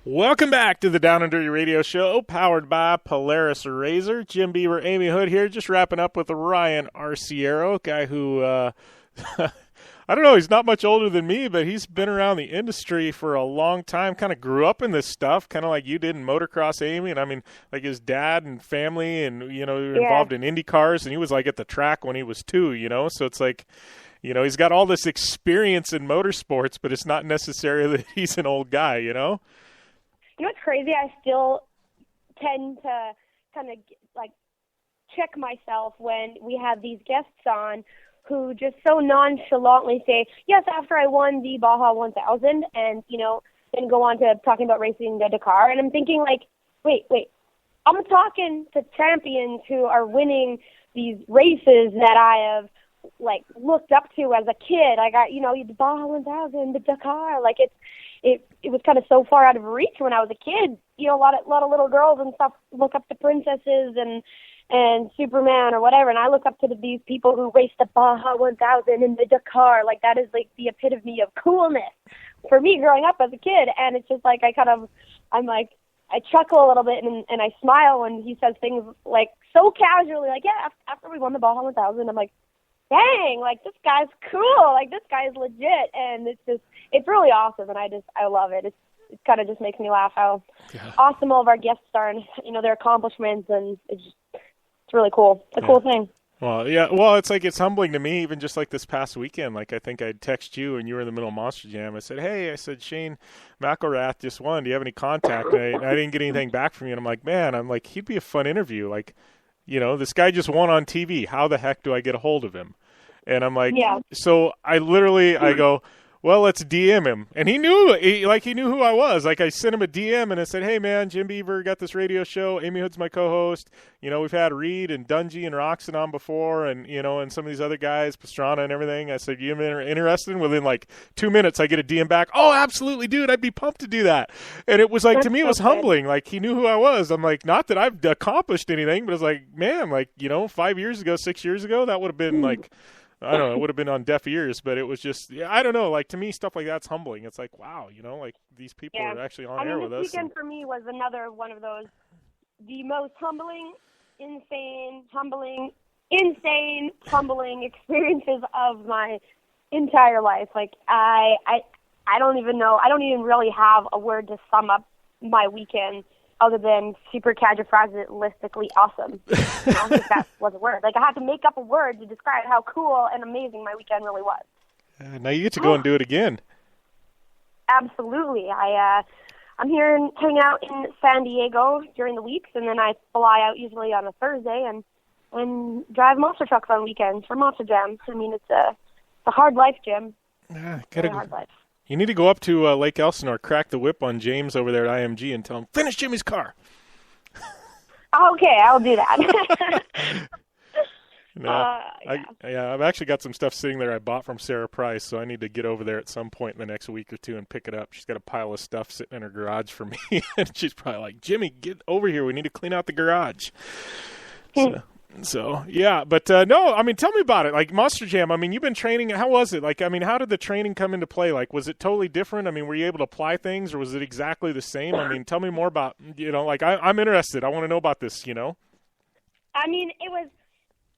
Welcome back to the Down and Dirty Radio Show, powered by Polaris RZR. Jim Beaver, Amy Hood here, just wrapping up with Ryan Arciero, guy who I don't know. He's not much older than me, but he's been around the industry for a long time. Kind of grew up in this stuff, kind of like you did in motocross, Amy. And I mean, like his dad and family, and involved in Indy cars, and he was like at the track when he was 2. So it's like, he's got all this experience in motorsports, but it's not necessarily that he's an old guy. You know what's crazy? I still tend to kind of like check myself when we have these guests on who just so nonchalantly say, yes, after I won the Baja 1000, and, then go on to talking about racing the Dakar. And I'm thinking, like, wait, I'm talking to champions who are winning these races that I have, like, looked up to as a kid. I got, the Baja 1000, the Dakar. Like, it was kind of so far out of reach when I was a kid. A lot of little girls and stuff look up to princesses and Superman or whatever, and I look up to these people who race the Baja 1000 and the Dakar. Like, that is like the epitome of coolness for me growing up as a kid. And it's just like I chuckle a little bit and I smile when he says things like so casually, like, yeah, after we won the Baja 1000, I'm like, dang, like, this guy's cool, like, this guy's legit. And it's really awesome, and I love it. It kind of just makes me laugh how awesome all of our guests are and, their accomplishments, and it's really cool. It's a cool thing. Well, yeah. Well, it's humbling to me, even just like this past weekend. Like, I think I'd text you and you were in the middle of Monster Jam. I said, hey, Shane McElrath just won. Do you have any contact? And I didn't get anything back from you. And I'm like, man, he'd be a fun interview. Like, this guy just won on TV. How the heck do I get a hold of him? And I'm like, so I go, well, let's DM him. And he knew who I was. Like, I sent him a DM and I said, hey, man, Jim Beaver got this radio show. Amy Hood's my co-host. We've had Reed and Dungy and Roxon on before, and, and some of these other guys, Pastrana and everything. I said, you interested? And within, 2 minutes, I get a DM back. Oh, absolutely, dude. I'd be pumped to do that. And it was like, to me, it was humbling. Like, he knew who I was. I'm like, not that I've accomplished anything, but it's like, man, 5 years ago, 6 years ago, that would have been I don't know, it would have been on deaf ears, but it was just, I don't know, to me, stuff like that's humbling. It's like, wow, these people are actually on air with us. This weekend for me was another one of those, the most humbling, insane, humbling experiences of my entire life. Like, I don't even know, I don't even really have a word to sum up my weekend other than supercalifragilistically awesome. I think that was a word. Like, I had to make up a word to describe how cool and amazing my weekend really was. Now you get to go and do it again. Absolutely. I'm here hanging out in San Diego during the weeks, and then I fly out usually on a Thursday and drive monster trucks on weekends for Monster Jam. I mean, it's a hard life, Jim. Yeah, hard life. You need to go up to Lake Elsinore, crack the whip on James over there at IMG, and tell him, finish Jimmy's car. Okay, I'll do that. I've actually got some stuff sitting there I bought from Sarah Price, so I need to get over there at some point in the next week or two and pick it up. She's got a pile of stuff sitting in her garage for me, and she's probably like, Jimmy, get over here. We need to clean out the garage. So, yeah, but no, I mean, tell me about it. Like, Monster Jam, I mean, you've been training. How was it? Like, I mean, how did the training come into play? Like, was it totally different? I mean, were you able to apply things, or was it exactly the same? I mean, tell me more about, I'm interested. I want to know about this, I mean, it was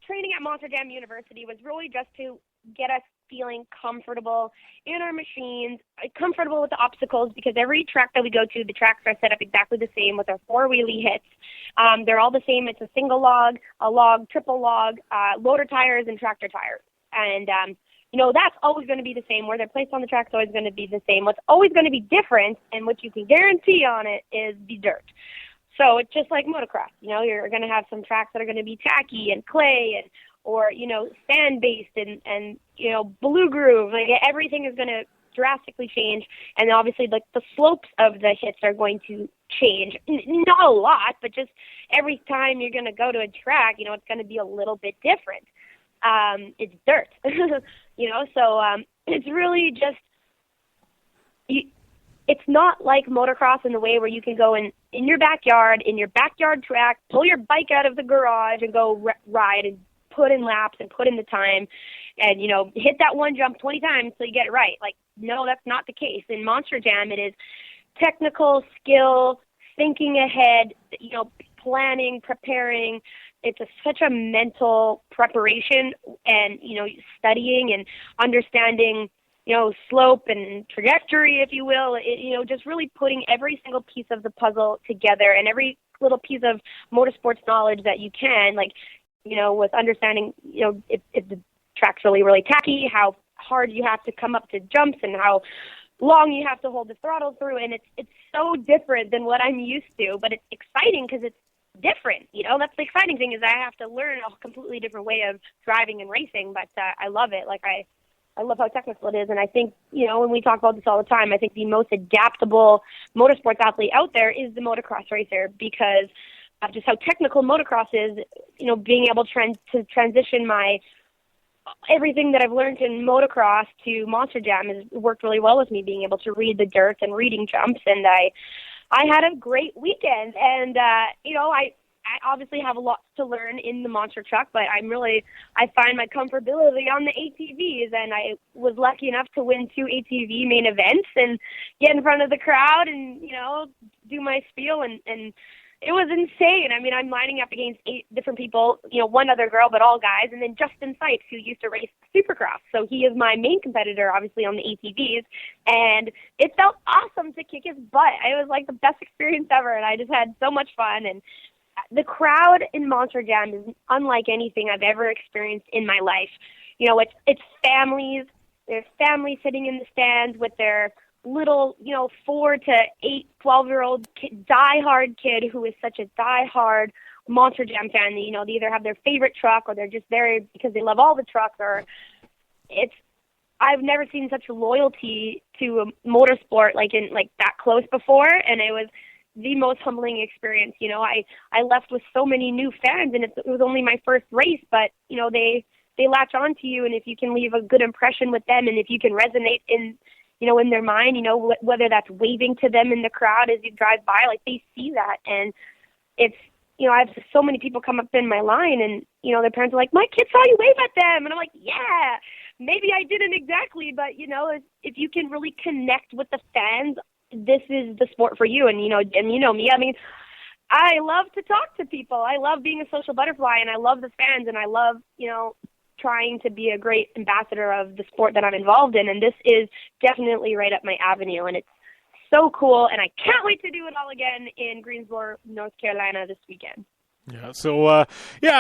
training at Monster Jam University was really just to get us feeling comfortable in our machines, comfortable with the obstacles, because every track that we go to, the tracks are set up exactly the same with our 4 wheelie hits. They're all the same. It's a single log, a log, triple log, loader tires, and tractor tires. And, that's always going to be the same. Where they're placed on the track is always going to be the same. What's always going to be different, and what you can guarantee on it, is the dirt. So it's just like motocross. You're going to have some tracks that are going to be tacky and clay or sand-based and blue groove. Like, everything is going to drastically change. And obviously, like, the slopes of the hits are going to change. Not a lot, but just every time you're going to go to a track, it's going to be a little bit different. It's dirt, so it's really just, it's not like motocross in the way where you can go in your backyard track, pull your bike out of the garage and go ride and put in laps and put in the time and, hit that one jump 20 times till you get it right. Like, no, that's not the case. In Monster Jam, it is technical skill, thinking ahead, planning, preparing, such a mental preparation and, studying and understanding, slope and trajectory, if you will, just really putting every single piece of the puzzle together and every little piece of motorsports knowledge that you can, with understanding, if the track's really, really tacky, how hard you have to come up to jumps and how long you have to hold the throttle through. And it's so different than what I'm used to, but it's exciting because it's different. That's the exciting thing, is I have to learn a completely different way of driving and racing, but I love it. I love how technical it is, and I think, when we talk about this all the time, I think the most adaptable motorsports athlete out there is the motocross racer, because of just how technical motocross is. Being able to transition everything that I've learned in motocross to Monster Jam has worked really well with me, being able to read the dirt and reading jumps, and I had a great weekend, and I obviously have a lot to learn in the monster truck, but I find my comfortability on the ATVs, and I was lucky enough to win 2 ATV main events and get in front of the crowd and, do my spiel, and it was insane. I mean, I'm lining up against 8 different people, one other girl, but all guys, and then Justin Sykes, who used to race Supercross. So he is my main competitor, obviously, on the ATVs, and it felt awesome to kick his butt. It was like the best experience ever, and I just had so much fun, and the crowd in Monster Jam is unlike anything I've ever experienced in my life. It's families. There's families sitting in the stands with their little, 4 to 8, 12-year-old die-hard kid who is such a die-hard Monster Jam fan. They either have their favorite truck or they're just there because they love all the trucks. I've never seen such loyalty to a motorsport like that close before, and it was the most humbling experience. I left with so many new fans, and it was only my first race, but they latch on to you, and if you can leave a good impression with them, and if you can resonate in their mind, whether that's waving to them in the crowd as you drive by, they see that. And it's, I have so many people come up in my line, and their parents are like, my kid saw you wave at them, and I'm like, yeah, maybe I didn't exactly, but if you can really connect with the fans, this is the sport for you. And me, I mean, I love to talk to people. I love being a social butterfly, and I love the fans, and I love, trying to be a great ambassador of the sport that I'm involved in. And this is definitely right up my avenue, and it's so cool. And I can't wait to do it all again in Greensboro, North Carolina this weekend. Yeah. So, I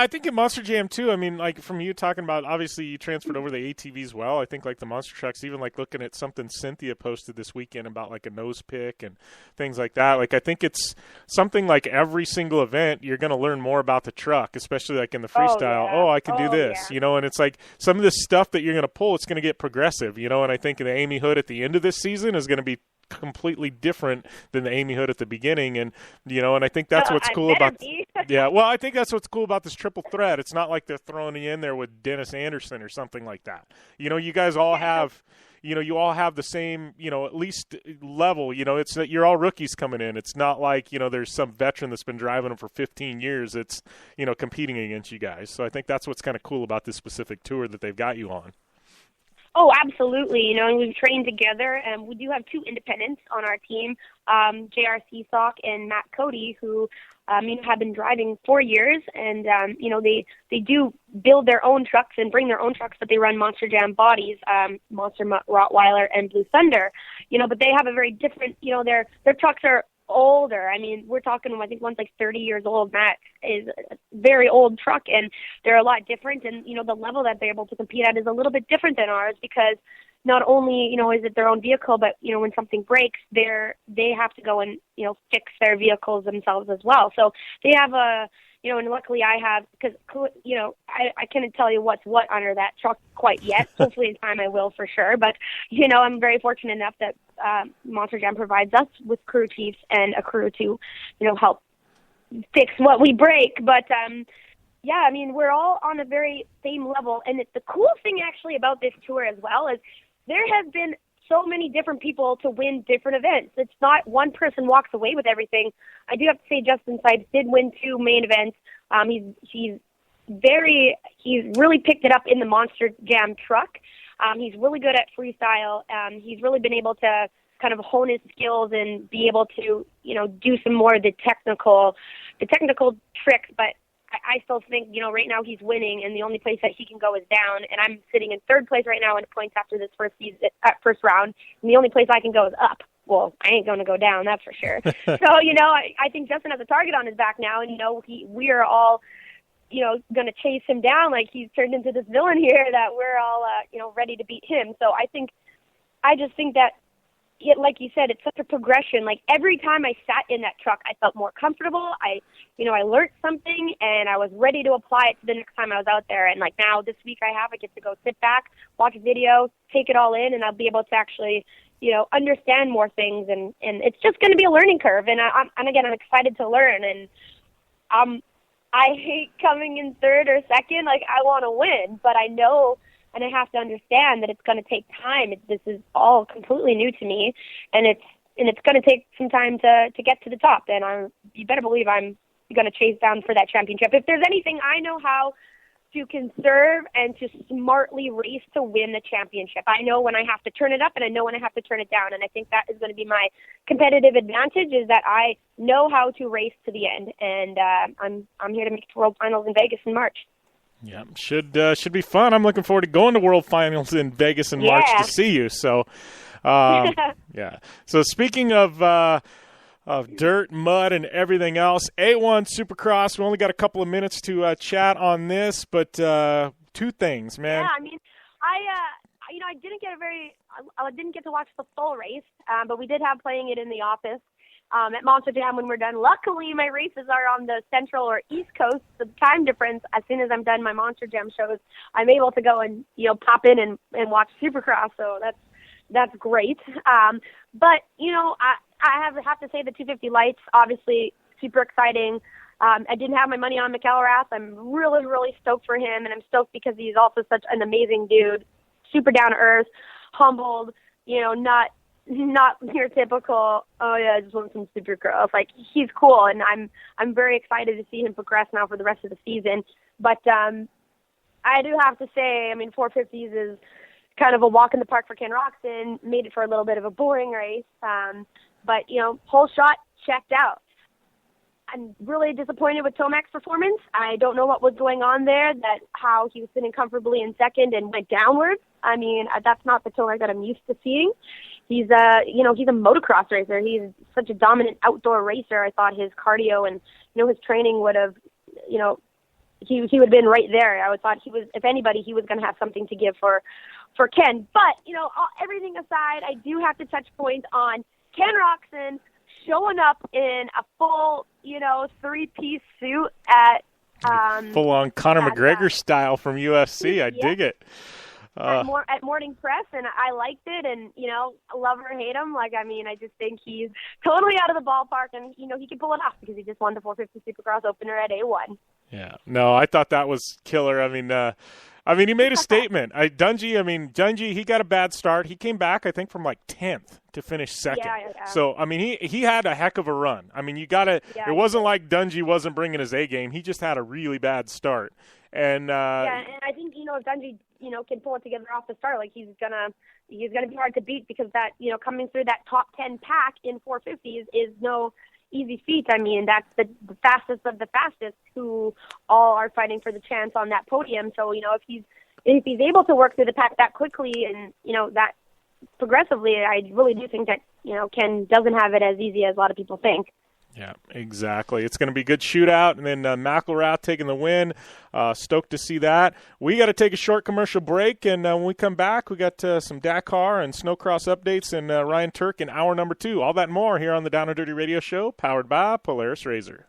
think in Monster Jam too, I mean, from you talking about, obviously you transferred over the ATV as well. I think the monster trucks, even looking at something Cynthia posted this weekend about a nose pick and things like that. I think it's something every single event, you're going to learn more about the truck, especially in the freestyle. Oh, I can do this, and it's some of this stuff that you're going to pull, it's going to get progressive, and I think the Amy Hood at the end of this season is going to be completely different than the Amy Hood at the beginning, and and I think that's what's cool about I think that's what's cool about this triple threat. It's not like they're throwing you in there with Dennis Anderson or something like that. You guys all have you all have the same at least level. It's that you're all rookies coming in. It's not like there's some veteran that's been driving them for 15 years. It's competing against you guys. So I think that's what's kind of cool about this specific tour that they've got you on. Oh, absolutely. And we've trained together, and we do have 2 independents on our team, J.R. Seasock and Matt Cody, who, have been driving 4 years, and, they do build their own trucks and bring their own trucks, but they run Monster Jam bodies, Monster Rottweiler and Blue Thunder, but they have a very different, their trucks are older. I mean, we're talking, I think one's 30 years old. Matt is a very old truck, and they're a lot different. And, the level that they're able to compete at is a little bit different than ours, because not only, is it their own vehicle, but, when something breaks, they have to go and, fix their vehicles themselves as well. So they have and luckily I have, because, I can't tell you what's what under that truck quite yet. Hopefully in time I will for sure. But, I'm very fortunate enough that Monster Jam provides us with crew chiefs and a crew to, help fix what we break. But, we're all on a very same level. And the cool thing actually about this tour as well is there have been so many different people to win different events. It's not one person walks away with everything. I do have to say Justin Sykes did win 2 main events. He's really picked it up in the Monster Jam truck. He's really good at freestyle. He's really been able to kind of hone his skills and be able to, do some more of the technical tricks. But I still think, right now he's winning, and the only place that he can go is down. And I'm sitting in third place right now in points after this first round, and the only place I can go is up. Well, I ain't going to go down, that's for sure. So, I think Justin has a target on his back now, and, we are all, going to chase him down like he's turned into this villain here that we're all, ready to beat him. So I just think that, like you said, it's such a progression. Like every time I sat in that truck, I felt more comfortable. I learned something, and I was ready to apply it to the next time I was out there. And like now, this week I get to go sit back, watch a video, take it all in, and I'll be able to actually, understand more things. And it's just going to be a learning curve. And I'm excited to learn. And I hate coming in third or second. Like I want to win, but I know. And I have to understand that it's going to take time. This is all completely new to me, and it's going to take some time to get to the top. And you better believe I'm going to chase down for that championship. If there's anything I know how to conserve and to smartly race to win the championship, I know when I have to turn it up, and I know when I have to turn it down. And I think that is going to be my competitive advantage, is that I know how to race to the end. And I'm here to make it to World Finals in Vegas in March. Yeah, should be fun. I'm looking forward to going to World Finals in Vegas in March to see you. So, yeah. So speaking of dirt, mud, and everything else, A1 Supercross. We only got a couple of minutes to chat on this, but two things, man. Yeah, I mean, I didn't get to watch the full race, but we did have playing it in the office. At Monster Jam when we're done. Luckily, my races are on the Central or East Coast. The time difference, as soon as I'm done my Monster Jam shows, I'm able to go and, pop in and watch Supercross. So that's great. But, I have to say the 250 lights, obviously super exciting. I didn't have my money on McElrath. I'm really, really stoked for him, and I'm stoked because he's also such an amazing dude, super down to earth, humbled, not your typical, oh yeah, I just want some Supercross. Like, he's cool, and I'm very excited to see him progress now for the rest of the season. But I do have to say, 450s is kind of a walk in the park for Ken Roczen. Made it for a little bit of a boring race, but whole shot checked out. I'm really disappointed with Tomac's performance. I don't know what was going on there, how he was sitting comfortably in second and went downwards. That's not the Tuerck that I'm used to seeing. He's he's a motocross racer. He's such a dominant outdoor racer. I thought his cardio and, his training would have, he would have been right there. I would thought if anybody, he was going to have something to give for Ken. But, everything aside, I do have to touch points on Ken Roczen showing up in a full, three-piece suit at full-on Conor McGregor style from UFC. I dig it. At morning press, and I liked it, and, love or hate him. I just think he's totally out of the ballpark, and, he can pull it off because he just won the 450 Supercross opener at A1. Yeah. No, I thought that was killer. He made a statement. Dungey, he got a bad start. He came back, I think, from 10th to finish second. Yeah. So, he had a heck of a run. It wasn't like Dungey wasn't bringing his A game. He just had a really bad start. And and I think, if Dungey, can pull it together off the start, he's gonna be hard to beat, because that, coming through that top 10 pack in 450s is no easy feat. That's the fastest of the fastest, who all are fighting for the chance on that podium. So, if he's able to work through the pack that quickly and, that progressively, I really do think that, Ken doesn't have it as easy as a lot of people think. Yeah, exactly. It's going to be a good shootout, and then McElrath taking the win. Stoked to see that. We got to take a short commercial break, and when we come back, we got some Dakar and snowcross updates and Ryan Tuerck in hour number 2. All that and more here on the Down and Dirty Radio Show, powered by Polaris Razor.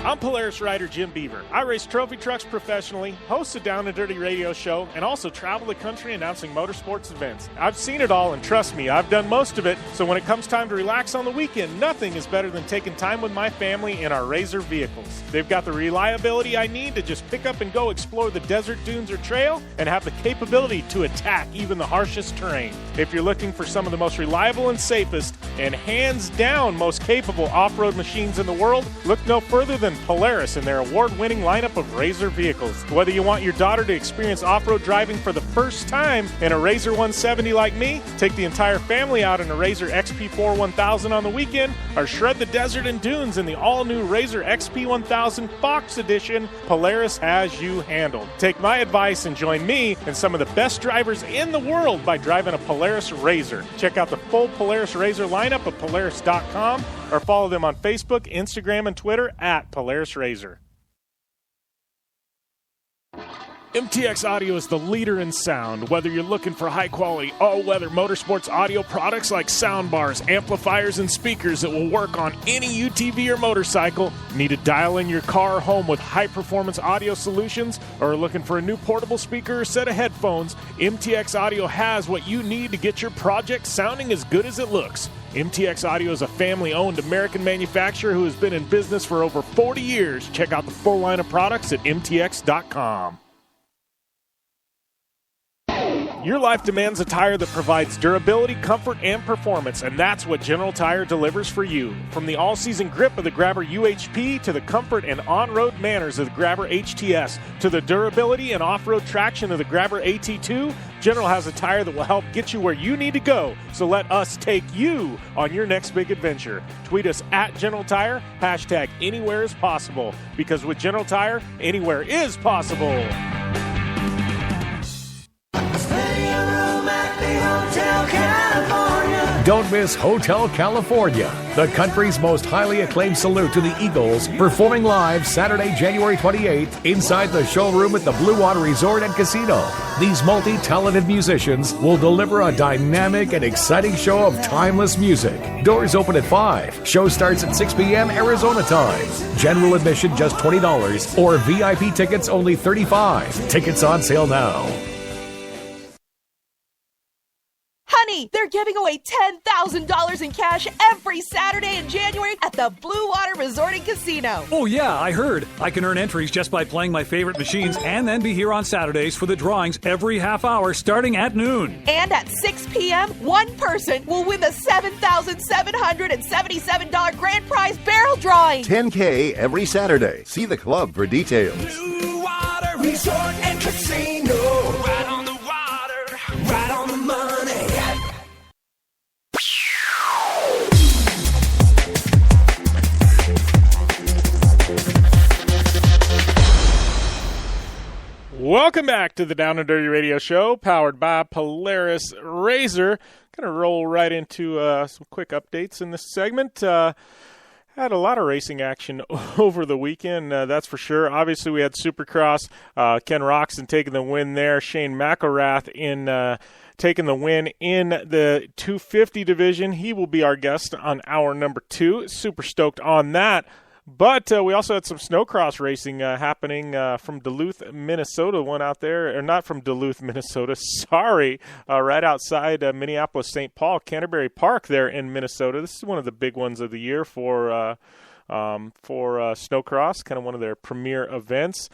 I'm Polaris rider Jim Beaver. I race trophy trucks professionally, host a Down and Dirty radio show, and also travel the country announcing motorsports events. I've seen it all, and trust me, I've done most of it. So when it comes time to relax on the weekend, nothing is better than taking time with my family in our Razor vehicles. They've got the reliability I need to just pick up and go explore the desert, dunes, or trail, and have the capability to attack even the harshest terrain. If you're looking for some of the most reliable and safest, and hands down most capable off-road machines in the world, look no further than Polaris and their award-winning lineup of RZR vehicles. Whether you want your daughter to experience off-road driving for the first time in a RZR 170 like me, take the entire family out in a RZR XP4 1000 on the weekend, or shred the desert and dunes in the all-new RZR XP 1000 Fox Edition, Polaris has you handled. Take my advice and join me and some of the best drivers in the world by driving a Polaris RZR. Check out the full Polaris RZR lineup at Polaris.com or follow them on Facebook, Instagram, and Twitter at Polaris RZR. MTX Audio is the leader in sound. Whether you're looking for high-quality, all-weather motorsports audio products like soundbars, amplifiers, and speakers that will work on any UTV or motorcycle, need to dial in your car or home with high-performance audio solutions, or are looking for a new portable speaker or set of headphones, MTX Audio has what you need to get your project sounding as good as it looks. MTX Audio is a family-owned American manufacturer who has been in business for over 40 years. Check out the full line of products at MTX.com. Your life demands a tire that provides durability, comfort, and performance, and that's what General Tire delivers for you. From the all-season grip of the Grabber UHP to the comfort and on-road manners of the Grabber HTS to the durability and off-road traction of the Grabber AT2, General has a tire that will help get you where you need to go. So let us take you on your next big adventure. Tweet us at General Tire, hashtag anywhere is possible, because with General Tire, anywhere is possible. Don't miss Hotel California, the country's most highly acclaimed salute to the Eagles, performing live Saturday, January 28th inside the showroom at the Blue Water Resort and Casino. These multi-talented musicians will deliver a dynamic and exciting show of timeless music. Doors open at 5. Show starts at 6 p.m. Arizona time. General admission just $20 or VIP tickets only $35. Tickets on sale now. Honey, they're giving away $10,000 in cash every Saturday in January at the Blue Water Resort and Casino. Oh, yeah, I heard. I can earn entries just by playing my favorite machines and then be here on Saturdays for the drawings every half hour starting at noon. And at 6 p.m., one person will win the $7,777 grand prize barrel drawing. $10K every Saturday. See the club for details. Blue Water Resort and Casino. Right on the water, right on the money. Welcome back to the Down and Dirty Radio Show, powered by Polaris RZR. Going to roll right into some quick updates in this segment. Had a lot of racing action over the weekend, that's for sure. Obviously, we had Supercross. Ken Roxon taking the win there. Shane McElrath taking the win in the 250 division. He will be our guest on hour number 2. Super stoked on that. But we also had some snowcross racing happening from Duluth, Minnesota. One out there, or not from Duluth, Minnesota, sorry, right outside Minneapolis, St. Paul, Canterbury Park there in Minnesota. This is one of the big ones of the year for snowcross, kind of one of their premier events.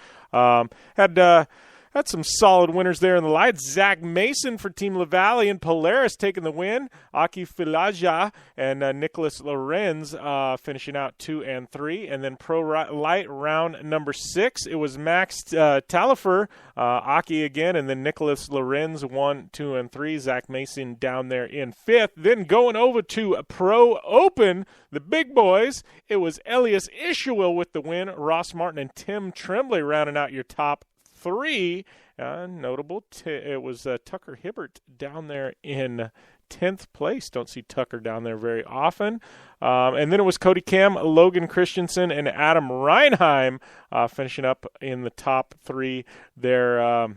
Had some solid winners there in the lights. Zach Mason for Team LaValle and Polaris taking the win. Aki Filaja and Nicholas Lorenz finishing out 2 and 3. And then Pro Light round number 6. It was Max Talifer, Aki again, and then Nicholas Lorenz 1, 2, and 3. Zach Mason down there in 5th. Then going over to Pro Open, the big boys, it was Elias Ishuel with the win. Ross Martin and Tim Tremblay rounding out your top 3. Notable, it was Tucker Hibbert down there in 10th place. Don't see Tucker down there very often. And then it was Cody Kim, Logan Christensen, and Adam Reinheim finishing up in the top 3 there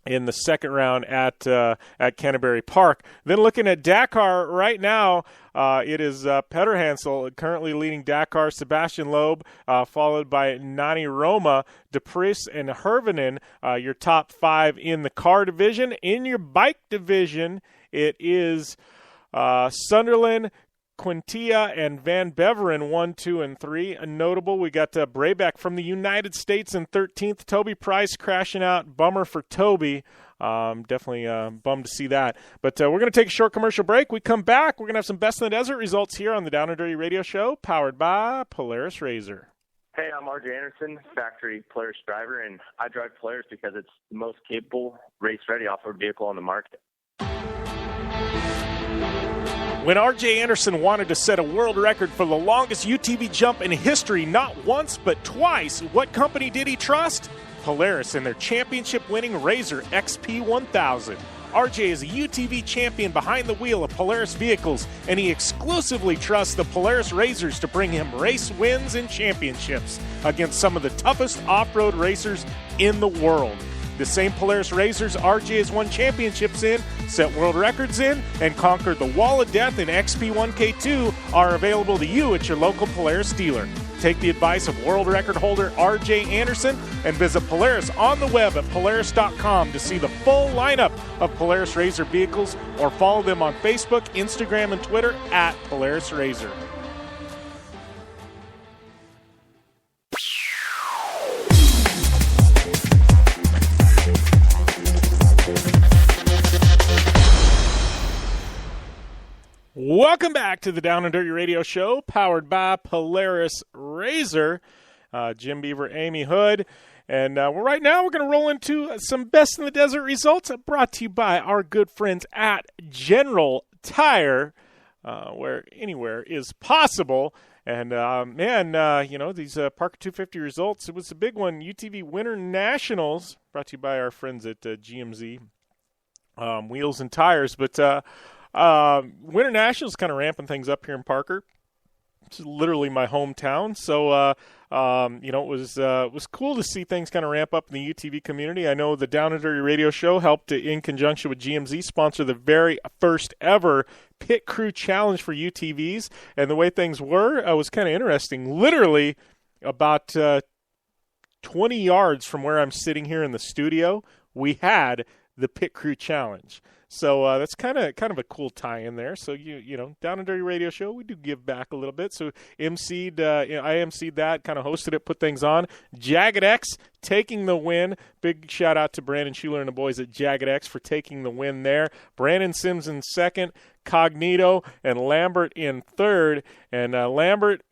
in the second round at Canterbury Park. Then looking at Dakar right now, it is Petter Hansel currently leading Dakar, Sebastian Loeb, followed by Nani Roma, DePrice, and Hervinen, your top 5 in the car division. In your bike division, it is Sunderland, Quintilla, and Van Beveren 1, 2, and 3. Notable, we got Brayback from the United States in 13th. Toby Price crashing out. Bummer for Toby. Definitely bummed to see that. But we're going to take a short commercial break. We come back. We're going to have some Best in the Desert results here on the Down and Dirty Radio Show, powered by Polaris RZR. Hey, I'm RJ Anderson, factory Polaris driver, and I drive Polaris because it's the most capable, race-ready off-road vehicle on the market. When R.J. Anderson wanted to set a world record for the longest UTV jump in history, not once but twice, what company did he trust? Polaris and their championship-winning Razor XP1000. R.J. is a UTV champion behind the wheel of Polaris vehicles, and he exclusively trusts the Polaris Razors to bring him race wins and championships against some of the toughest off-road racers in the world. The same Polaris Razors RJ has won championships in, set world records in, and conquered the Wall of Death in XP1K2 are available to you at your local Polaris dealer. Take the advice of world record holder RJ Anderson and visit Polaris on the web at Polaris.com to see the full lineup of Polaris Razor vehicles, or follow them on Facebook, Instagram, and Twitter at Polaris Razor. Welcome back to the Down and Dirty Radio Show, powered by Polaris Razor. Jim Beaver, Amy Hood. And right now we're going to roll into some Best in the Desert results brought to you by our good friends at General Tire, where anywhere is possible. And, these Parker 250 results, it was a big one. UTV Winter Nationals, brought to you by our friends at GMZ Wheels and Tires. But Winter Nationals kind of ramping things up here in Parker. It's literally my hometown, so it was cool to see things kind of ramp up in the UTV community. I know the Down and Dirty Radio Show helped, in conjunction with GMZ, sponsor the very first ever Pit Crew Challenge for UTVs, and the way things were was kind of interesting. Literally about 20 yards from where I'm sitting here in the studio, we had the Pit Crew Challenge. So that's kind of a cool tie-in there. So Down and Dirty Radio Show, we do give back a little bit. So I emceed that, kind of hosted it, put things on. Jagged X taking the win. Big shout out to Brandon Schuler and the boys at Jagged X for taking the win there. Brandon Sims in second, Cognito and Lambert in third, and Lambert,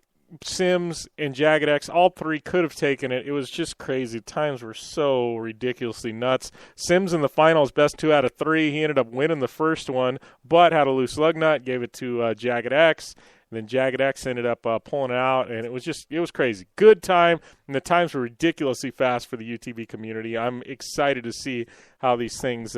Sims, and Jagged X, all three could have taken it. It was just crazy. Times were so ridiculously nuts. Sims in the finals, best 2 out of 3. He ended up winning the first one, but had a loose lug nut, gave it to Jagged X. And then Jagged X ended up pulling it out, and it was crazy. Good time, and the times were ridiculously fast for the UTV community. I'm excited to see how these things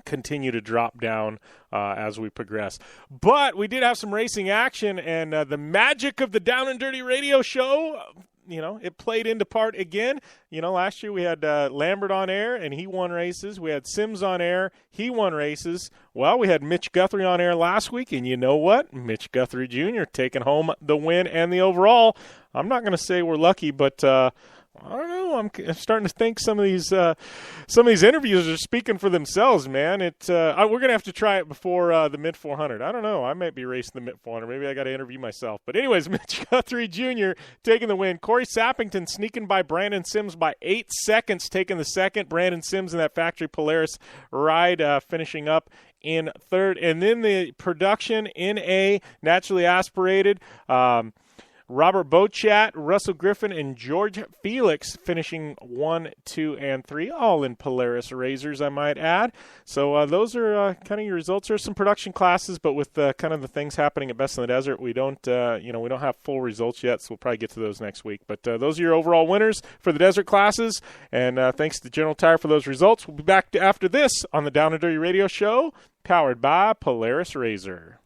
continue to drop down as we progress. But we did have some racing action, and the magic of the Down and Dirty Radio Show, it played into part again. Last year we had Lambert on air, and he won races. We had Sims on air. He won races. Well, we had Mitch Guthrie on air last week, and you know what? Mitch Guthrie Jr. taking home the win and the overall. I'm not going to say we're lucky, but I don't know. I'm starting to think some of these interviews are speaking for themselves, man. We're gonna have to try it before the mid 400. I don't know. I might be racing the mid 400. Maybe I got to interview myself. But anyways, Mitch Guthrie Jr. taking the win. Corey Sappington sneaking by Brandon Sims by 8 seconds, taking the second. Brandon Sims in that factory Polaris ride finishing up in third, and then the production NA naturally aspirated. Robert Bochat, Russell Griffin, and George Felix finishing 1, 2, and 3, all in Polaris Razors, I might add. So those are kind of your results. There's some production classes, but with kind of the things happening at Best in the Desert, we don't have full results yet, so we'll probably get to those next week. But those are your overall winners for the Desert classes, and thanks to General Tire for those results. We'll be back after this on the Down and Dirty Radio Show, powered by Polaris Razor.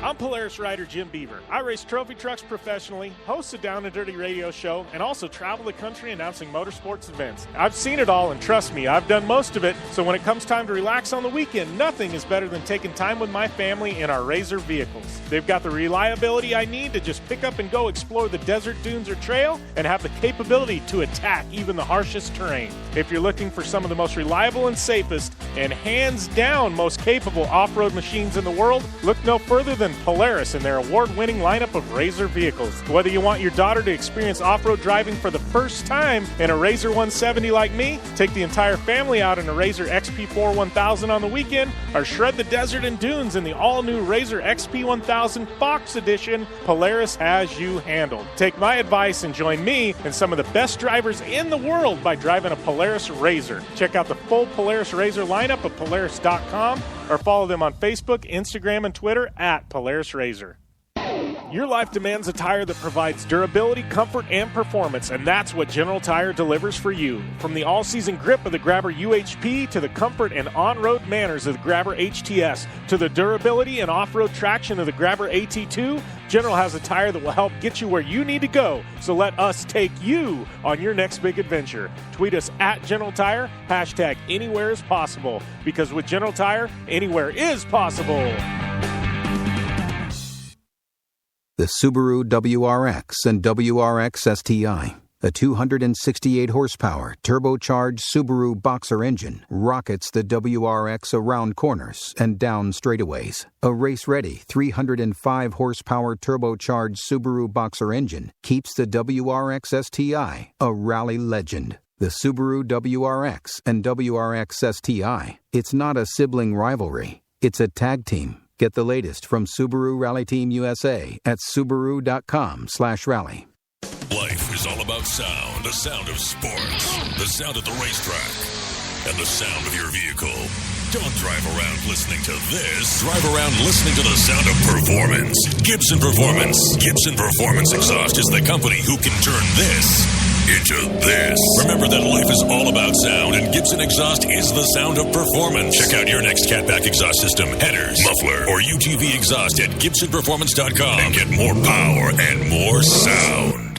I'm Polaris rider Jim Beaver. I race trophy trucks professionally, host a Down and Dirty Radio Show, and also travel the country announcing motorsports events. I've seen it all, and trust me, I've done most of it, so when it comes time to relax on the weekend, nothing is better than taking time with my family in our Razor vehicles. They've got the reliability I need to just pick up and go explore the desert, dunes, or trail, and have the capability to attack even the harshest terrain. If you're looking for some of the most reliable and safest and hands down most capable off-road machines in the world, look no further than Polaris and their award-winning lineup of RZR vehicles. Whether you want your daughter to experience off-road driving for the first time in a RZR 170 like me, take the entire family out in a RZR XP4 1000 on the weekend, or shred the desert and dunes in the all-new RZR XP 1000 Fox Edition, Polaris has you handled. Take my advice and join me and some of the best drivers in the world by driving a Polaris RZR. Check out the full Polaris RZR lineup at Polaris.com or follow them on Facebook, Instagram, and Twitter at Polaris RZR. Your life demands a tire that provides durability, comfort, and performance, and that's what General Tire delivers for you. From the all-season grip of the Grabber UHP to the comfort and on-road manners of the Grabber HTS to the durability and off-road traction of the Grabber AT2, General has a tire that will help get you where you need to go. So let us take you on your next big adventure. Tweet us at General Tire, hashtag anywhere is possible, because with General Tire, anywhere is possible. The Subaru WRX and WRX STI, a 268 horsepower turbocharged Subaru Boxer engine, rockets the WRX around corners and down straightaways. A race-ready 305 horsepower turbocharged Subaru Boxer engine keeps the WRX STI a rally legend. The Subaru WRX and WRX STI, it's not a sibling rivalry, it's a tag team. Get the latest from Subaru Rally Team USA at Subaru.com/rally. Life is all about sound, the sound of sports, the sound at the racetrack, and the sound of your vehicle. Don't drive around listening to this. Drive around listening to the sound of performance. Gibson Performance. Gibson Performance Exhaust is the company who can turn this into this. Remember that life is all about sound, and Gibson Exhaust is the sound of performance. Check out your next catback exhaust system, headers, muffler, or UTV exhaust at GibsonPerformance.com and get more power and more sound.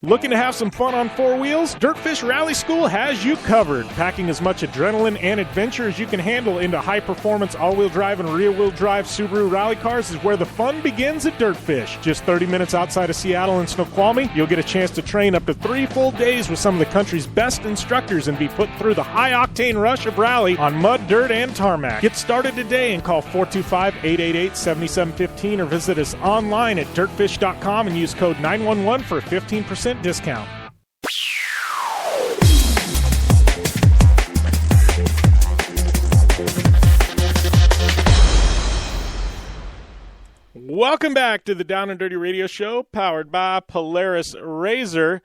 Looking to have some fun on four wheels? Dirtfish Rally School has you covered. Packing as much adrenaline and adventure as you can handle into high-performance all-wheel drive and rear-wheel drive Subaru rally cars is where the fun begins at Dirtfish. Just 30 minutes outside of Seattle in Snoqualmie, you'll get a chance to train up to 3 full days with some of the country's best instructors and be put through the high-octane rush of rally on mud, dirt, and tarmac. Get started today and call 425-888-7715 or visit us online at dirtfish.com and use code 911 for a 15% discount. Welcome back to the Down and Dirty Radio Show, powered by Polaris RZR.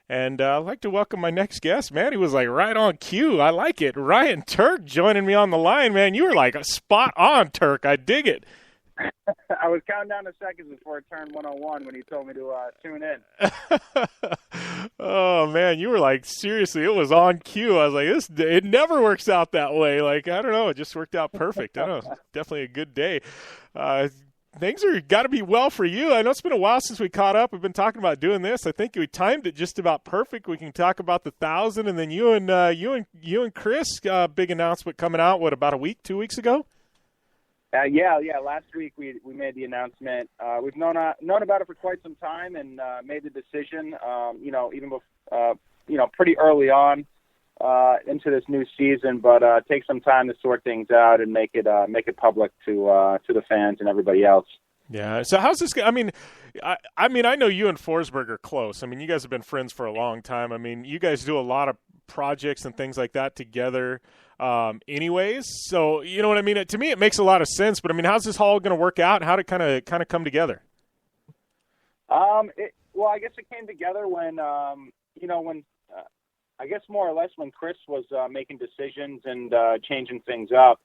And I'd like to welcome my next guest. Man, he was like right on cue. I like it. Ryan Tuerck joining me on the line, man. You were like spot on, Tuerck. I dig it. I was counting down the seconds before it turned 101 when he told me to tune in. Oh, man, you were like, seriously, it was on cue. I was like, it never works out that way. Like, I don't know, it just worked out perfect. I don't know, definitely a good day. Things are got to be well for you. I know it's been a while since we caught up. We've been talking about doing this. I think we timed it just about perfect. We can talk about the 1,000, and then you and Chris, big announcement coming out, about a week, 2 weeks ago? Yeah. Last week we made the announcement. We've known about it for quite some time and made the decision. Pretty early on into this new season, but take some time to sort things out and make it public to the fans and everybody else. Yeah. So how's this? I mean, I know you and Forsberg are close. I mean, you guys have been friends for a long time. I mean, you guys do a lot of projects and things like that together. Anyways, so you know what I mean. To me, it makes a lot of sense. But I mean, how's this all going to work out? And how did it kind of come together? I guess it came together when I guess more or less when Chris was making decisions and changing things up.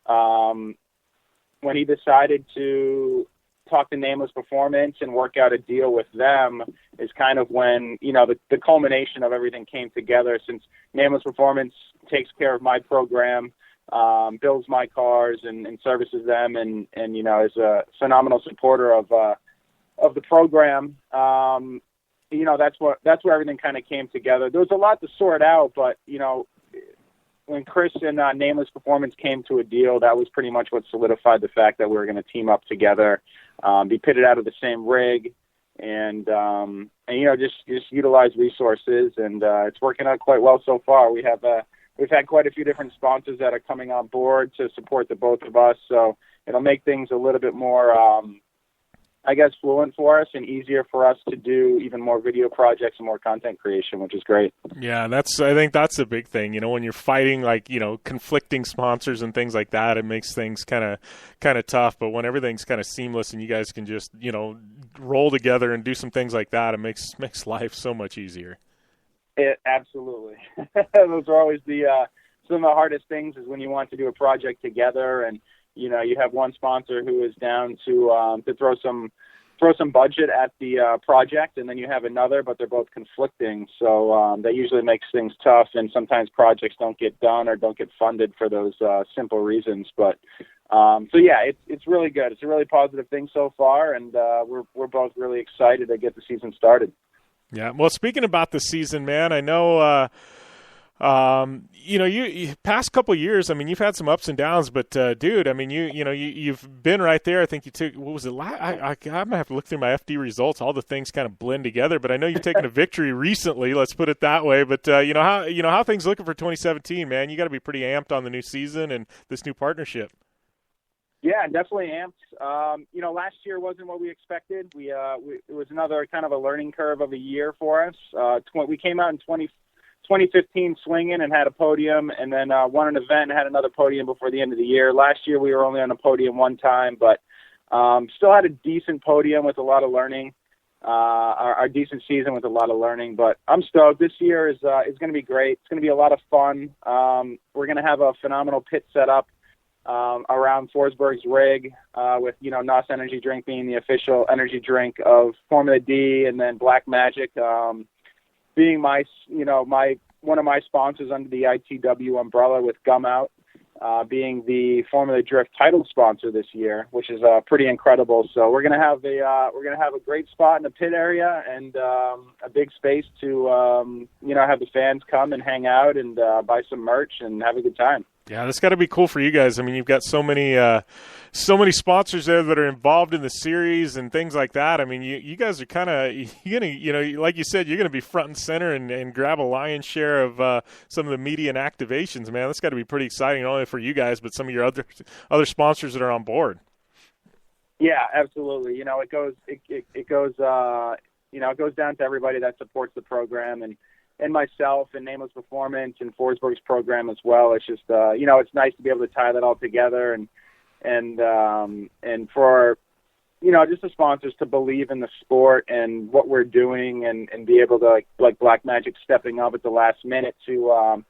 When he decided to talk to Nameless Performance and work out a deal with them is kind of when, the culmination of everything came together, since Nameless Performance takes care of my program, builds my cars and services them and is a phenomenal supporter of the program. That's where everything kind of came together. There was a lot to sort out, but, when Chris and Nameless Performance came to a deal, that was pretty much what solidified the fact that we were going to team up together, be pitted out of the same rig, and just utilize resources, and it's working out quite well so far. We've had quite a few different sponsors that are coming on board to support the both of us, so it'll make things a little bit more fluent for us and easier for us to do even more video projects and more content creation, which is great. Yeah, I think that's a big thing. When you're fighting conflicting sponsors and things like that, it makes things kind of tough. But when everything's kind of seamless and you guys can just roll together and do some things like that, it makes life so much easier. Absolutely. Those are always some of the hardest things is when you want to do a project together and you have one sponsor who is down to throw some budget at the project, and then you have another, but they're both conflicting. So that usually makes things tough, and sometimes projects don't get done or don't get funded for those simple reasons. But it's really good. It's a really positive thing so far, and we're both really excited to get the season started. Yeah. Well, speaking about the season, man, I know. You past couple of years, I mean, you've had some ups and downs, but dude, I mean, you've been right there. I think you took, what was it? I'm gonna have to look through my FD results. All the things kind of blend together, but I know you've taken a victory recently. Let's put it that way. But how things looking for 2017, man? You got to be pretty amped on the new season and this new partnership. Yeah, definitely amped. Last year wasn't what we expected. It was another kind of a learning curve of a year for us. We came out in 2015 swinging and had a podium, and then won an event and had another podium before the end of the year. Last year we were only on a podium one time, but still had a decent podium with a lot of learning, our decent season with a lot of learning. But I'm stoked. This year is going to be great. It's going to be a lot of fun. We're going to have a phenomenal pit set up around Forsberg's rig with, NOS Energy Drink being the official energy drink of Formula D, and then Black Magic being one of my sponsors under the ITW umbrella, with Gum Out being the Formula Drift title sponsor this year, which is pretty incredible. So we're gonna have a great spot in the pit area and a big space to have the fans come and hang out and buy some merch and have a good time. Yeah, that's got to be cool for you guys. I mean, you've got so many sponsors there that are involved in the series and things like that. I mean, you guys are kind of like you said, you're going to be front and center and grab a lion's share of some of the media and activations. Man, that's got to be pretty exciting, not only for you guys but some of your other sponsors that are on board. Yeah, absolutely. It goes down to everybody that supports the program and myself and Nameless Performance and Forsberg's program as well. It's just, it's nice to be able to tie that all together and for, just the sponsors to believe in the sport and what we're doing and be able to, like Black Magic stepping up at the last minute to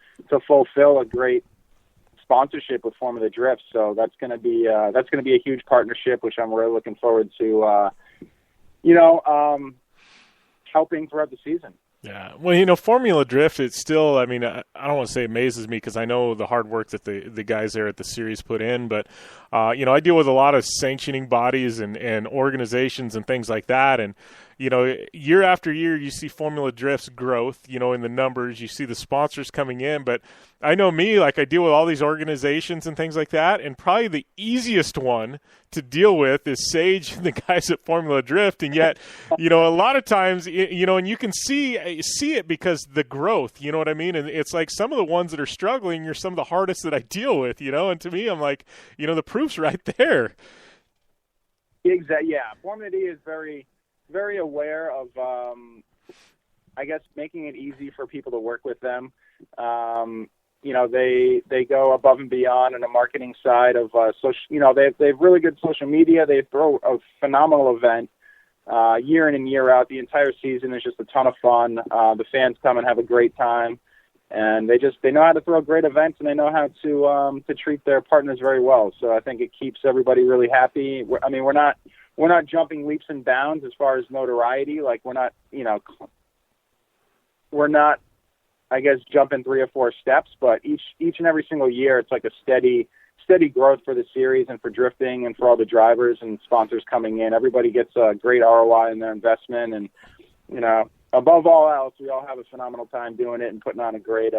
fulfill a great sponsorship with Formula Drift. So that's going to be a huge partnership, which I'm really looking forward to, helping throughout the season. Yeah, well, Formula Drift, it's still, I mean, I don't want to say amazes me because I know the hard work that the guys there at the series put in, but, I deal with a lot of sanctioning bodies and organizations and things like that, and, year after year you see Formula Drift's growth, in the numbers, you see the sponsors coming in, but I know me, like I deal with all these organizations and things like that, and probably the easiest one to deal with is Sage and the guys at Formula Drift, and yet, a lot of times, and you can see it because the growth, you know what I mean? And it's like some of the ones that are struggling are some of the hardest that I deal with, and to me, I'm like, the proof's right there. Exactly. Yeah. Formula D is very, very aware of, making it easy for people to work with them. They go above and beyond on the marketing side of social. They have really good social media. They throw a phenomenal event year in and year out. The entire season is just a ton of fun. The fans come and have a great time, and they know how to throw great events, and they know how to treat their partners very well. So I think it keeps everybody really happy. We're not jumping leaps and bounds as far as notoriety. Like we're not, I guess, jumping 3 or 4 steps, but each and every single year, it's like a steady growth for the series and for drifting and for all the drivers and sponsors coming in. Everybody gets a great ROI in their investment, and above all else, we all have a phenomenal time doing it and putting on a great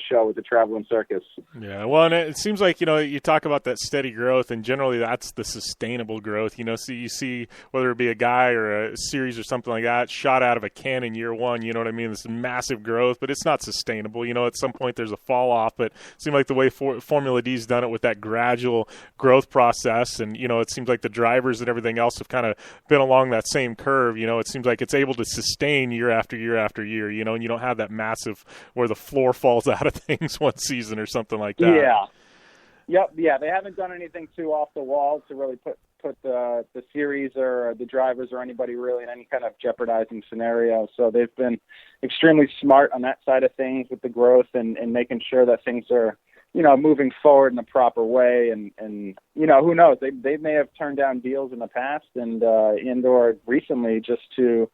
show with the Traveling Circus. Yeah, well, and it seems like, you talk about that steady growth, and generally that's the sustainable growth. So you see whether it be a guy or a series or something like that shot out of a can in year one, you know what I mean? This massive growth, but it's not sustainable. At some point there's a fall off, but it seems like the way Formula D's done it with that gradual growth process, and, it seems like the drivers and everything else have kind of been along that same curve. It seems like it's able to sustain year after year after year, and you don't have that massive where the floor falls out of things one season or something like that. Yeah. Yep. Yeah. They haven't done anything too off the wall to really put the series or the drivers or anybody really in any kind of jeopardizing scenario. So they've been extremely smart on that side of things with the growth and making sure that things are, moving forward in the proper way. And who knows? They may have turned down deals in the past and or recently just to,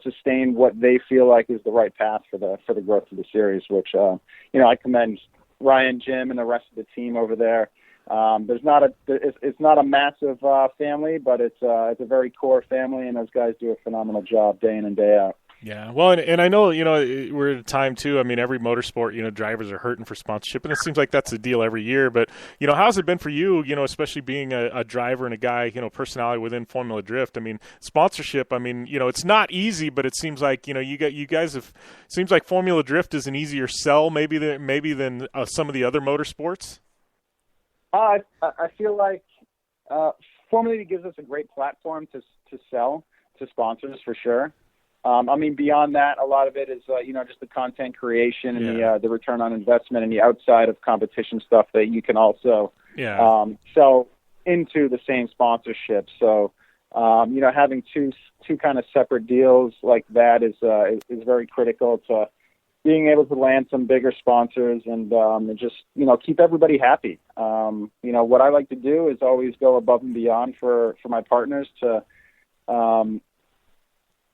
sustain what they feel like is the right path for the growth of the series, which, I commend Ryan, Jim, and the rest of the team over there. It's not a massive family, but it's a very core family, and those guys do a phenomenal job day in and day out. Yeah, well, and I know, we're at a time, too. I mean, every motorsport, drivers are hurting for sponsorship, and it seems like that's the deal every year. But, how's it been for you, especially being a driver and a guy, personality within Formula Drift? I mean, sponsorship, it's not easy, but it seems like, you guys have – seems like Formula Drift is an easier sell maybe than some of the other motorsports? I feel like Formula D gives us a great platform to sell to sponsors for sure. Beyond that, a lot of it is, just the content creation and the return on investment and the outside of competition stuff that you can also sell into the same sponsorship. So, having two kind of separate deals like that is very critical to being able to land some bigger sponsors and just, keep everybody happy. What I like to do is always go above and beyond for my partners to,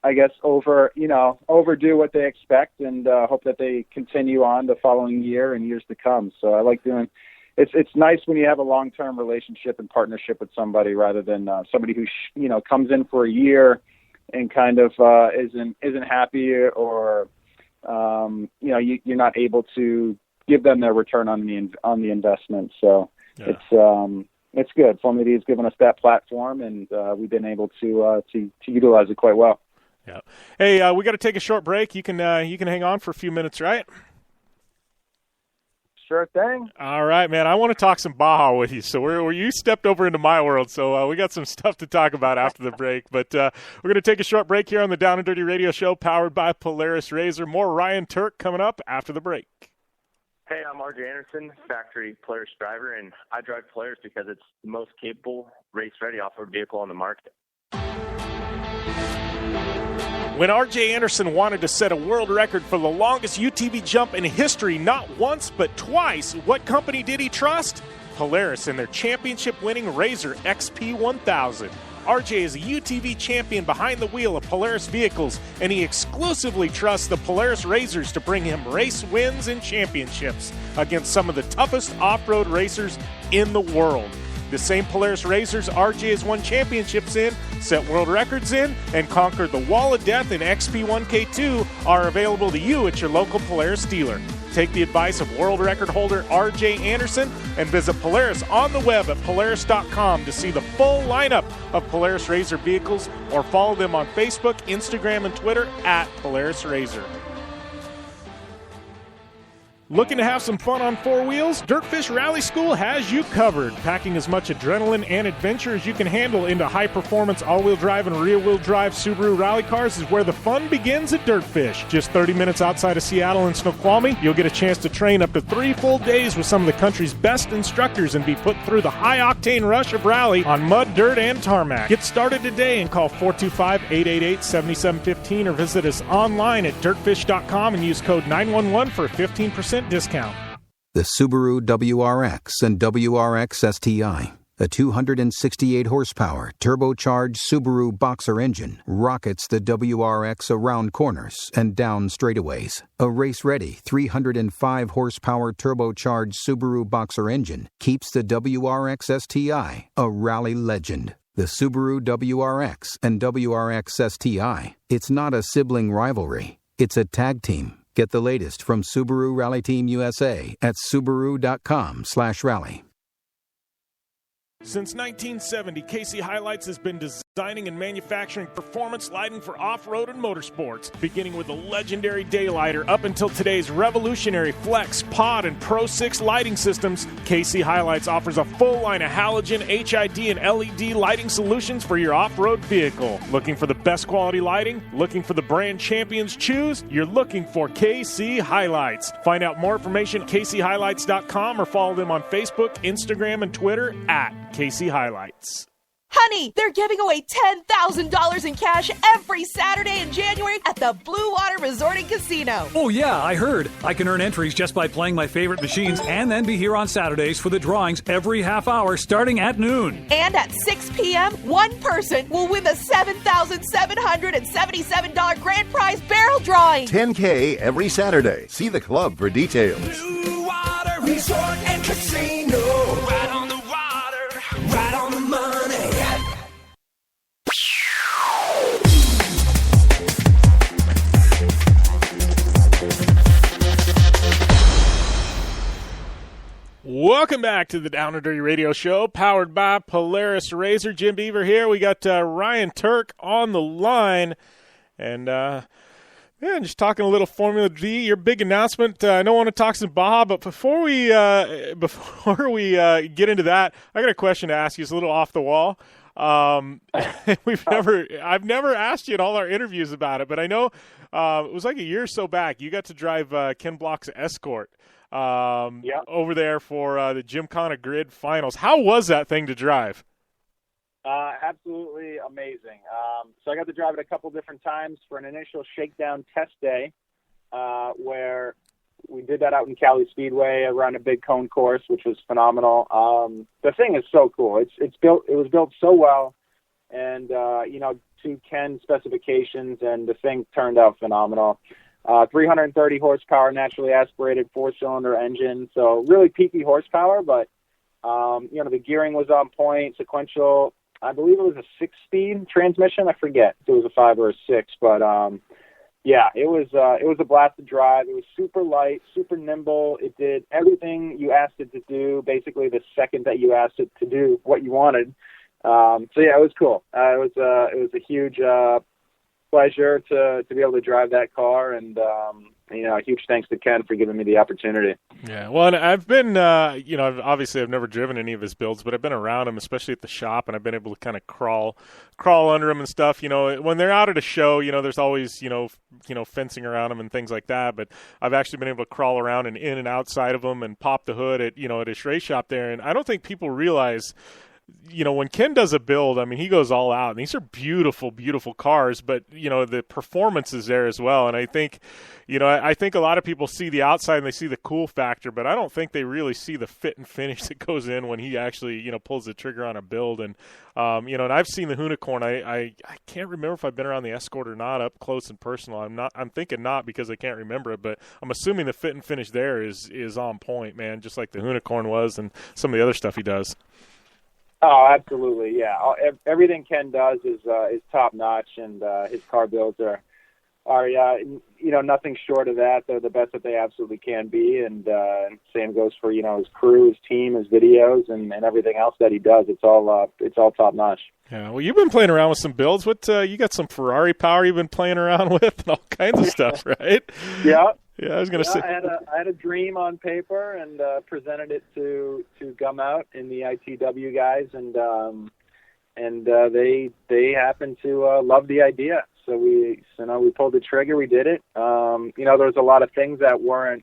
I guess, overdo what they expect and hope that they continue on the following year and years to come. So I like doing. It's nice when you have a long-term relationship and partnership with somebody rather than somebody who comes in for a year and kind of isn't happy or you're not able to give them their return on the investment. So it's good. Formula D has given us that platform, and we've been able to utilize it quite well. Yeah. Hey, we got to take a short break. You can hang on for a few minutes, right? Sure thing. All right, man. I want to talk some Baja with you. So you stepped over into my world, so we got some stuff to talk about after the break. But we're going to take a short break here on the Down and Dirty Radio Show, powered by Polaris RZR. More Ryan Tuerck coming up after the break. Hey, I'm RJ Anderson, factory Polaris driver, and I drive Polaris because it's the most capable, race-ready off-road vehicle on the market. When R.J. Anderson wanted to set a world record for the longest UTV jump in history, not once but twice, what company did he trust? Polaris and their championship-winning RZR XP1000. R.J. is a UTV champion behind the wheel of Polaris vehicles, and he exclusively trusts the Polaris RZRs to bring him race wins and championships against some of the toughest off-road racers in the world. The same Polaris RZRs RJ has won championships in, set world records in, and conquered the Wall of Death in XP1K2 are available to you at your local Polaris dealer. Take the advice of world record holder RJ Anderson and visit Polaris on the web at Polaris.com to see the full lineup of Polaris RZR vehicles, or follow them on Facebook, Instagram, and Twitter at Polaris RZR. Looking to have some fun on four wheels? Dirtfish Rally School has you covered. Packing as much adrenaline and adventure as you can handle into high-performance all-wheel drive and rear-wheel drive Subaru rally cars is where the fun begins at Dirtfish. Just 30 minutes outside of Seattle in Snoqualmie, you'll get a chance to train up to 3 full days with some of the country's best instructors and be put through the high-octane rush of rally on mud, dirt, and tarmac. Get started today and call 425-888-7715 or visit us online at dirtfish.com and use code 911 for a 15% discount. The Subaru WRX and WRX STI, a 268 horsepower turbocharged Subaru Boxer engine, rockets the WRX around corners and down straightaways. A race-ready 305 horsepower turbocharged Subaru Boxer engine keeps the WRX STI a rally legend. The Subaru WRX and WRX STI. It's not a sibling rivalry. It's a tag team. Get the latest from Subaru Rally Team USA at Subaru.com/rally. Since 1970, KC Highlights has been designing and manufacturing performance lighting for off-road and motorsports, beginning with the legendary Daylighter up until today's revolutionary Flex, Pod, and Pro 6 lighting systems. KC Highlights offers a full line of halogen, HID, and LED lighting solutions for your off-road vehicle. Looking for the best quality lighting? Looking for the brand champions choose? You're looking for KC Highlights. Find out more information at kchighlights.com or follow them on Facebook, Instagram, and Twitter at KC Highlights. Honey, they're giving away $10,000 in cash every Saturday in January at the Blue Water Resort and Casino. Oh, yeah, I heard. I can earn entries just by playing my favorite machines and then be here on Saturdays for the drawings every half hour starting at noon. And at 6 p.m., one person will win the $7,777 grand prize barrel drawing. $10K every Saturday. See the club for details. Blue Water Resort and Casino. Right on the water, right on the money. Welcome back to the Down and Dirty Radio Show, powered by Polaris Razor. Jim Beaver here. We got Ryan Tuerck on the line, and just talking a little Formula D. Your big announcement. I don't want to talk some Baja, but before we get into that, I got a question to ask you. It's a little off the wall. I've never asked you in all our interviews about it, but I know it was like a year or so back. You got to drive Ken Block's Escort. Over there for the Gymkhana Grid Finals. How was that thing to drive? Absolutely amazing. So I got to drive it a couple different times for an initial shakedown test day, where we did that out in Cali Speedway around a big cone course, which was phenomenal. The thing is so cool. It was built so well, and to Ken's specifications, and the thing turned out phenomenal. 330 horsepower, naturally aspirated 4-cylinder engine, so really peaky horsepower, but the gearing was on point, sequential. I believe it was a 6-speed transmission. I forget if it was a 5 or a 6, but it was a blast to drive. It was super light, super nimble. It did everything you asked it to do, basically the second that you asked it to do what you wanted. It was cool. It was a huge pleasure to be able to drive that car, and a huge thanks to Ken for giving me the opportunity. Yeah, well, and I've been, obviously I've never driven any of his builds, but I've been around him, especially at the shop, and I've been able to kind of crawl under him and stuff. When they're out at a show, there's always, fencing around them and things like that. But I've actually been able to crawl around and in and outside of them and pop the hood at his race shop there. And I don't think people realize, when Ken does a build, I mean, he goes all out, and these are beautiful, beautiful cars, but, the performance is there as well. And I think, I think a lot of people see the outside and they see the cool factor, but I don't think they really see the fit and finish that goes in when he actually, pulls the trigger on a build. And, and I've seen the Unicorn. I can't remember if I've been around the Escort or not up close and personal. I'm thinking not because I can't remember it, but I'm assuming the fit and finish there is on point, man, just like the Unicorn was and some of the other stuff he does. Oh, absolutely, yeah. Everything Ken does is top notch, and his car builds are nothing short of that. They're the best that they absolutely can be, and same goes for his crew, his team, his videos, and everything else that he does. It's all top notch. Yeah, well, you've been playing around with some builds. What you got some Ferrari power you've been playing around with, and all kinds of stuff, right? Yeah. Yeah, I was going to say. I had a dream on paper and presented it to Gum Out and the ITW guys, and they happened to love the idea. So we pulled the trigger. We did it. There was a lot of things that weren't.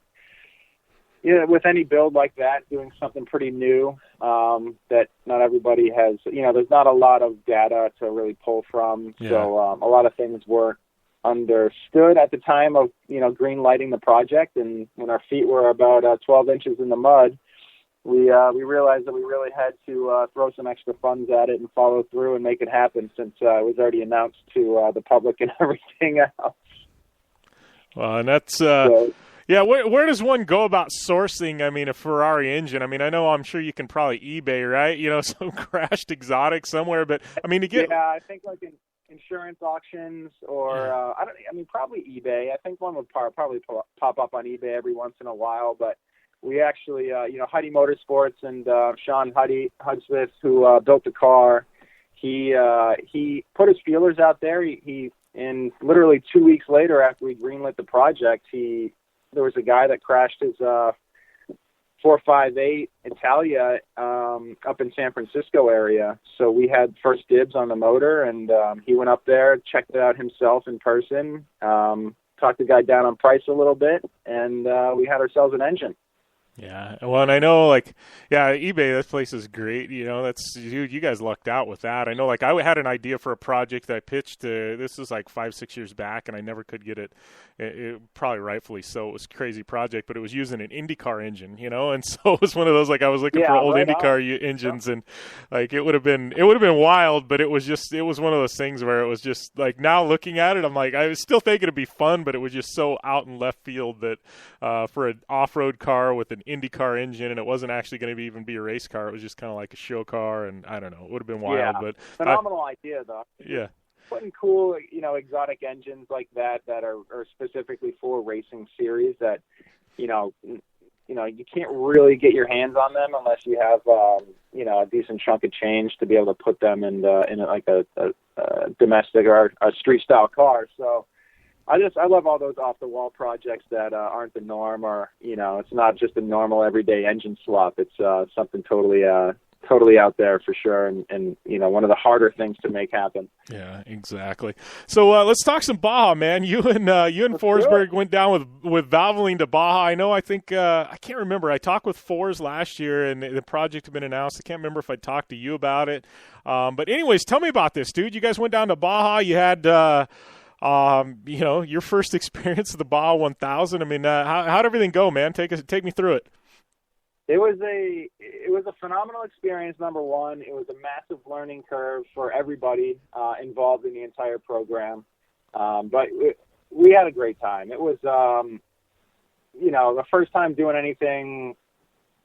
With any build like that, doing something pretty new that not everybody has. There's not a lot of data to really pull from. Yeah. So a lot of things were understood at the time of green lighting the project, and when our feet were about 12 inches in the mud, we realized that we really had to throw some extra funds at it and follow through and make it happen, since it was already announced to the public and everything else. Well, and that's Yeah, where does one go about sourcing, I mean, a Ferrari engine? I mean, I'm sure you can probably eBay, right? Some crashed exotic somewhere, but, I mean, to get... Yeah, I think like in insurance auctions or, probably eBay. I think one would probably pop up on eBay every once in a while, but we actually, Huddy Motorsports and Sean Hudsmith, who built the car, he put his feelers out there. He literally 2 weeks later after we greenlit the project, there was a guy that crashed his 458 Italia up in San Francisco area. So we had first dibs on the motor, and he went up there, checked it out himself in person, talked the guy down on price a little bit, and we had ourselves an engine. Yeah, well, and I know, eBay, that place is great. That's you guys lucked out with that. I know, I had an idea for a project that I pitched. This was 5-6 years back, and I never could get it. It probably rightfully so. It was a crazy project, but it was using an IndyCar engine, and so it was one of those I was looking for old IndyCar engines, and it would have been wild, but it was one of those things where it was just now looking at it, I'm I was still thinking it'd be fun, but it was just so out in left field that for an off-road car with an IndyCar engine, and it wasn't actually going to even be a race car. It was just kind of like a show car, and I don't know. It would have been wild, but phenomenal idea though. Yeah. Putting cool, exotic engines like that are specifically for racing series that, you can't really get your hands on them unless you have, a decent chunk of change to be able to put them in a domestic or a street style car. So I love all those off the wall projects that aren't the norm, or it's not just a normal everyday engine swap. It's something totally out there for sure, and one of the harder things to make happen. Yeah, exactly. So let's talk some Baja, man. You and Forsberg went down with Valvoline to Baja. I can't remember. I talked with Fors last year, and the project had been announced. I can't remember if I talked to you about it. But anyways, tell me about this, dude. You guys went down to Baja. You had your first experience of the Baja 1000. I mean, how'd everything go, man? Take me through it. It was a phenomenal experience. Number one, it was a massive learning curve for everybody involved in the entire program. But we had a great time. It was, the first time doing anything,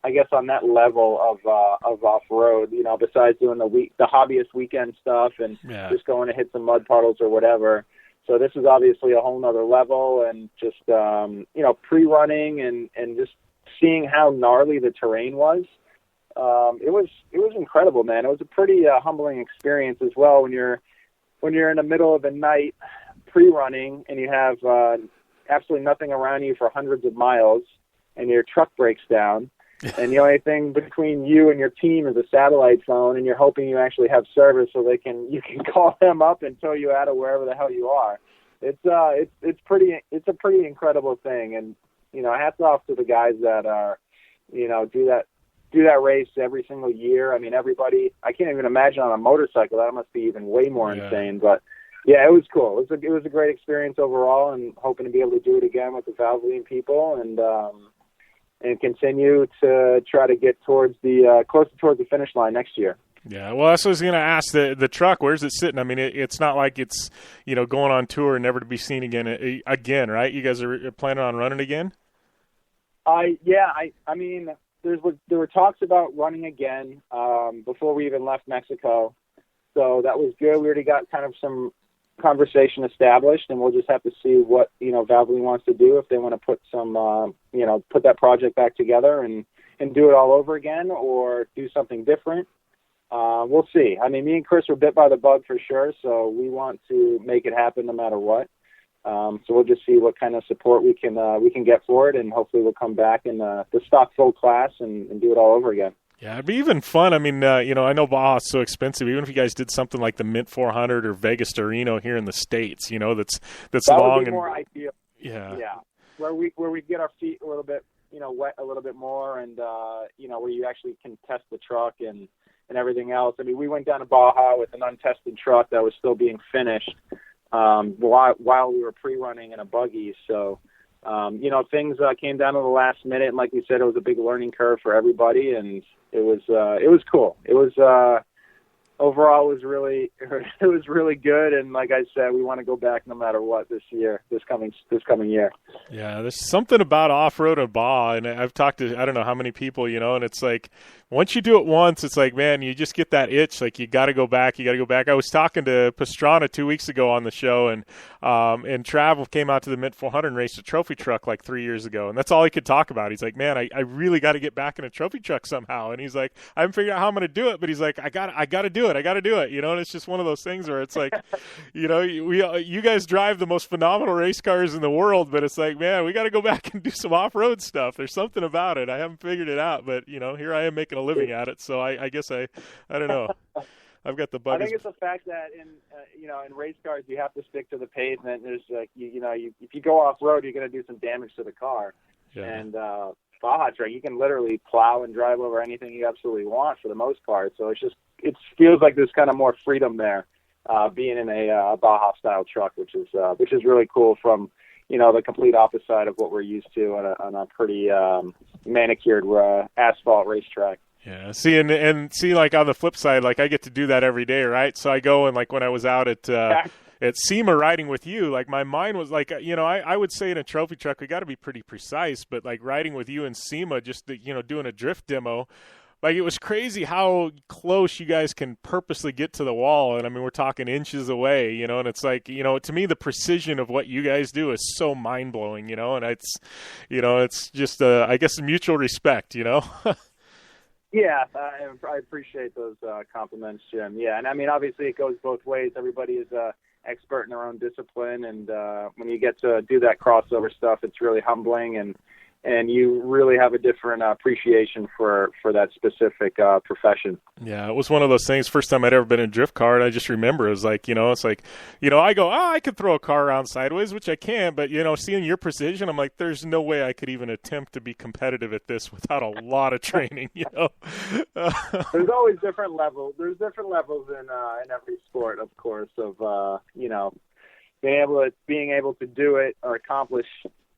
I guess, on that level of off-road, besides doing the hobbyist weekend stuff and just going to hit some mud puddles or whatever. So this is obviously a whole nother level, and just, pre-running and just seeing how gnarly the terrain was. It was incredible, man. It was a pretty humbling experience as well when you're in the middle of the night pre-running and you have absolutely nothing around you for hundreds of miles, and your truck breaks down, and the only thing between you and your team is a satellite phone, and you're hoping you actually have service so you can call them up and tow you out of wherever the hell you are. It's a pretty incredible thing, and hats off to the guys that are, do that race every single year. I mean, everybody, I can't even imagine on a motorcycle. That must be even way more insane. But yeah, it was cool. It was a great experience overall, and hoping to be able to do it again with the Valvoline people and continue to try to get towards closer towards the finish line next year. Yeah, well, that's what I was going to ask. The truck, where's it sitting? I mean, it's not like it's going on tour and never to be seen again, right? You guys are planning on running again? I mean, there were talks about running again before we even left Mexico, so that was good. We already got kind of some conversation established, and we'll just have to see what Valvoline wants to do, if they want to put some put that project back together and do it all over again, or do something different. We'll see. I mean, me and Chris were bit by the bug for sure, so we want to make it happen no matter what. So we'll just see what kind of support we can get for it, and hopefully we'll come back in the stock full class and do it all over again. Yeah, it'd be even fun. I mean, I know Baja's so expensive. Even if you guys did something like the Mint 400 or Vegas to Reno here in the States, that's that long would be and more ideal. Yeah, where we get our feet a little bit, wet a little bit more, and where you actually can test the truck and everything else. I mean, we went down to Baja with an untested truck that was still being finished while we were pre-running in a buggy. So, things came down to the last minute, and like we said, it was a big learning curve for everybody, and it was cool. It was overall it was really good. And like I said, we want to go back no matter what this coming year. Yeah, there's something about off-road and Baja, and I've talked to I don't know how many people, and it's like once you do it once, it's like, man, you just get that itch. Like, you got to go back. I was talking to Pastrana 2 weeks ago on the show, and Travel came out to the Mint 400 and raced a trophy truck like 3 years ago, and that's all he could talk about. He's like, man, I really got to get back in a trophy truck somehow. And he's like, I haven't figured out how I'm going to do it, but he's like, I got to do it. And it's just one of those things where it's like, you guys drive the most phenomenal race cars in the world, but it's like, man, we got to go back and do some off-road stuff. There's something about it. I haven't figured it out, but here I am making a living at it. So I guess I don't know. I've got the bug. I think it's the fact that in race cars you have to stick to the pavement. There's like if you go off road, you're going to do some damage to the car. Yeah. And Baja track, you can literally plow and drive over anything you absolutely want for the most part. So it feels like there's kind of more freedom there, being in a Baja style truck, which is really cool from the complete opposite of what we're used to on a pretty manicured asphalt racetrack. Yeah. See, and see, like on the flip side, like I get to do that every day, right? So I go and like when I was out at SEMA riding with you, like my mind was like, I would say in a trophy truck, we got to be pretty precise, but like riding with you in SEMA, just doing a drift demo, like it was crazy how close you guys can purposely get to the wall. And I mean, we're talking inches away, and it's like, to me, the precision of what you guys do is so mind blowing, and it's just, I guess, mutual respect, Yeah, I appreciate those compliments, Jim. Yeah, and I mean, obviously it goes both ways. Everybody is expert in their own discipline, and when you get to do that crossover stuff, it's really humbling, and you really have a different appreciation for that specific profession. Yeah, it was one of those things. First time I'd ever been in a drift car, and I just remember it was like, I go, I could throw a car around sideways, which I can, but seeing your precision, I'm like, there's no way I could even attempt to be competitive at this without a lot of training. There's always different levels. There's different levels in every sport, of course, of being able to do it or accomplish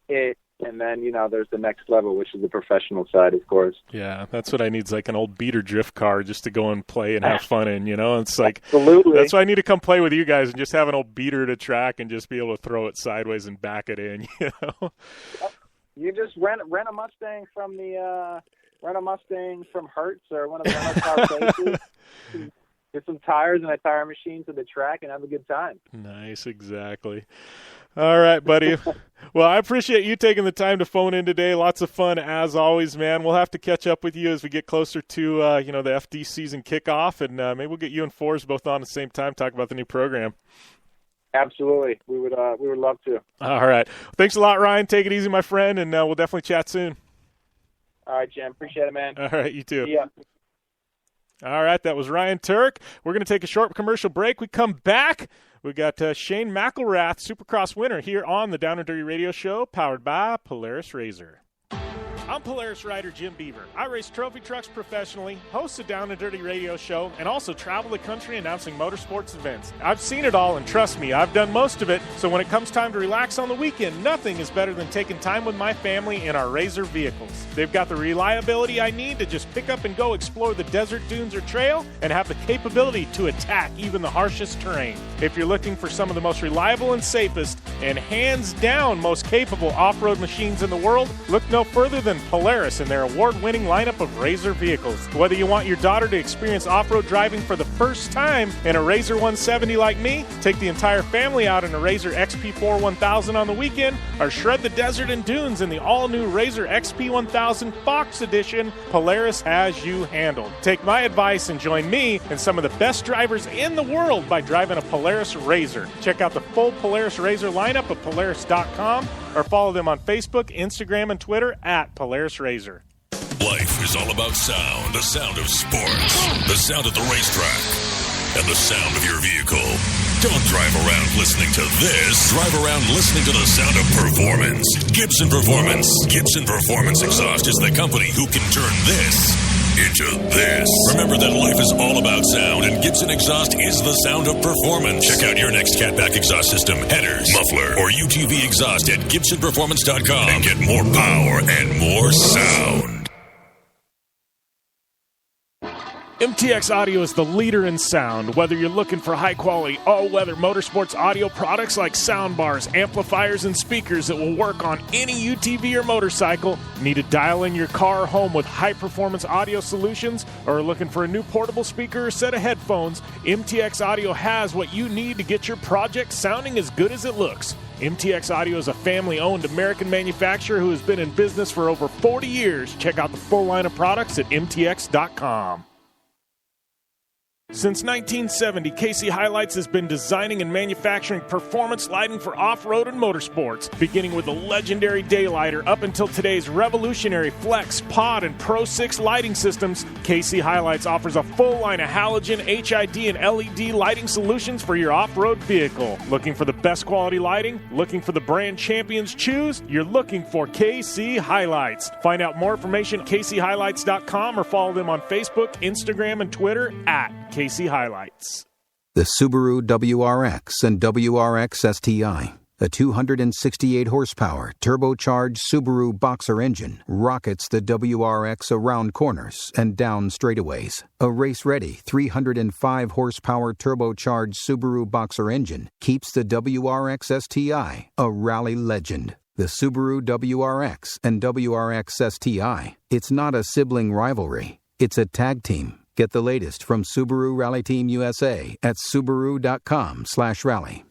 it. And then, there's the next level, which is the professional side, of course. Yeah, that's what I need is like an old beater drift car just to go and play and have fun in, It's like, absolutely. That's why I need to come play with you guys and just have an old beater to track and just be able to throw it sideways and back it in, You just rent a Mustang from Hertz or one of the rental car places. Get some tires and a tire machine to the track and have a good time. Nice, exactly. All right, buddy. Well, I appreciate you taking the time to phone in today. Lots of fun as always, man. We'll have to catch up with you as we get closer to the FD season kickoff, and maybe we'll get you and Forrest both on at the same time, talk about the new program. Absolutely, we would love to. All right, thanks a lot, Ryan. Take it easy, my friend, and we'll definitely chat soon. All right, Jim. Appreciate it, man. All right, you too. Yeah. All right, that was Ryan Tuerck. We're going to take a short commercial break. We come back. We got Shane McElrath, Supercross winner, here on the Down and Dirty Radio Show, powered by Polaris RZR. I'm Polaris rider Jim Beaver. I race trophy trucks professionally, host a Down and Dirty Radio Show, and also travel the country announcing motorsports events. I've seen it all, and trust me, I've done most of it, so when it comes time to relax on the weekend, nothing is better than taking time with my family in our RZR vehicles. They've got the reliability I need to just pick up and go explore the desert, dunes, or trail, and have the capability to attack even the harshest terrain. If you're looking for some of the most reliable and safest, and hands down most capable off-road machines in the world, look no further than Polaris and their award-winning lineup of RZR vehicles. Whether you want your daughter to experience off-road driving for the first time in a RZR 170 like me, take the entire family out in a RZR XP4 1000 on the weekend, or shred the desert and dunes in the all-new RZR XP 1000 Fox Edition, Polaris has you handled. Take my advice and join me and some of the best drivers in the world by driving a Polaris RZR. Check out the full Polaris RZR lineup at Polaris.com or follow them on Facebook, Instagram, and Twitter at Polaris RZR. Life is all about sound, the sound of sports, the sound at the racetrack, and the sound of your vehicle. Don't drive around listening to this. Drive around listening to the sound of performance. Gibson Performance. Gibson Performance Exhaust is the company who can turn this into this. Remember that life is all about sound, and Gibson Exhaust is the sound of performance. Check out your next catback exhaust system, headers, muffler, or UTV exhaust at GibsonPerformance.com and get more power and more sound. MTX Audio is the leader in sound. Whether you're looking for high-quality, all-weather motorsports audio products like soundbars, amplifiers, and speakers that will work on any UTV or motorcycle, need to dial in your car or home with high-performance audio solutions, or are looking for a new portable speaker or set of headphones, MTX Audio has what you need to get your project sounding as good as it looks. MTX Audio is a family-owned American manufacturer who has been in business for over 40 years. Check out the full line of products at mtx.com. Since 1970, KC Highlights has been designing and manufacturing performance lighting for off-road and motorsports, beginning with the legendary Daylighter up until today's revolutionary Flex, Pod, and Pro 6 lighting systems. KC Highlights offers a full line of halogen, HID, and LED lighting solutions for your off-road vehicle. Looking for the best quality lighting? Looking for the brand champions choose? You're looking for KC Highlights. Find out more information at kchighlights.com or follow them on Facebook, Instagram, and Twitter at KC Highlights. The Subaru WRX and WRX STI, a 268 horsepower turbocharged Subaru Boxer engine, rockets the WRX around corners and down straightaways. A race-ready 305 horsepower turbocharged Subaru Boxer engine keeps the WRX STI a rally legend. The Subaru WRX and WRX STI, it's not a sibling rivalry, it's a tag team. Get the latest from Subaru Rally Team USA at Subaru.com/rally.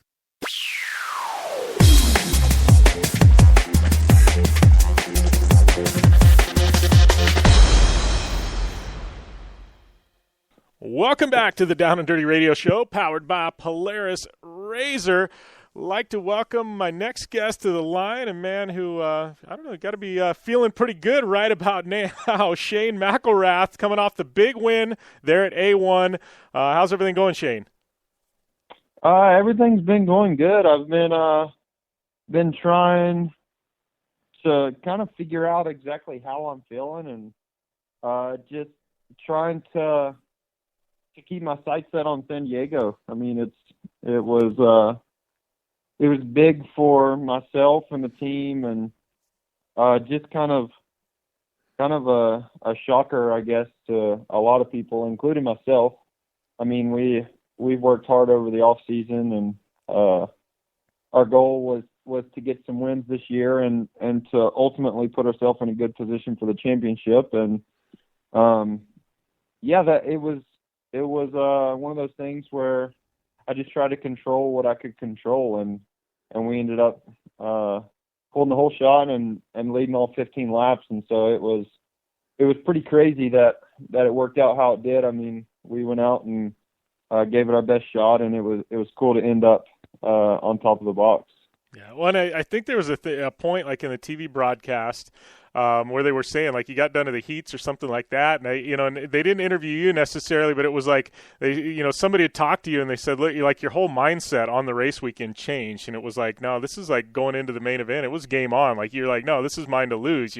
Welcome back to the Down and Dirty Radio Show, powered by Polaris Razor. Like to welcome my next guest to the line, a man who, I don't know, got to be feeling pretty good right about now. Shane McElrath coming off the big win there at A1. How's everything going, Shane? Everything's been going good. I've been trying to kind of figure out exactly how I'm feeling and just trying to keep my sights set on San Diego. I mean, it was big for myself and the team, and just kind of a shocker, I guess, to a lot of people, including myself. I mean, we've worked hard over the off season, and our goal was to get some wins this year and to ultimately put ourselves in a good position for the championship. And that it was one of those things where I just tried to control what I could control, and we ended up pulling the whole shot and leading all 15 laps. And so it was pretty crazy that it worked out how it did. I mean, we went out and gave it our best shot, and it was cool to end up on top of the box. Yeah, well, and I think there was a point like in the TV broadcast where they were saying like you got done to the heats or something like that, and and they didn't interview you necessarily, but it was like somebody had talked to you and they said, look, like your whole mindset on the race weekend changed, and it was like, no, this is like going into the main event. It was game on. Like you're like, no, this is mine to lose.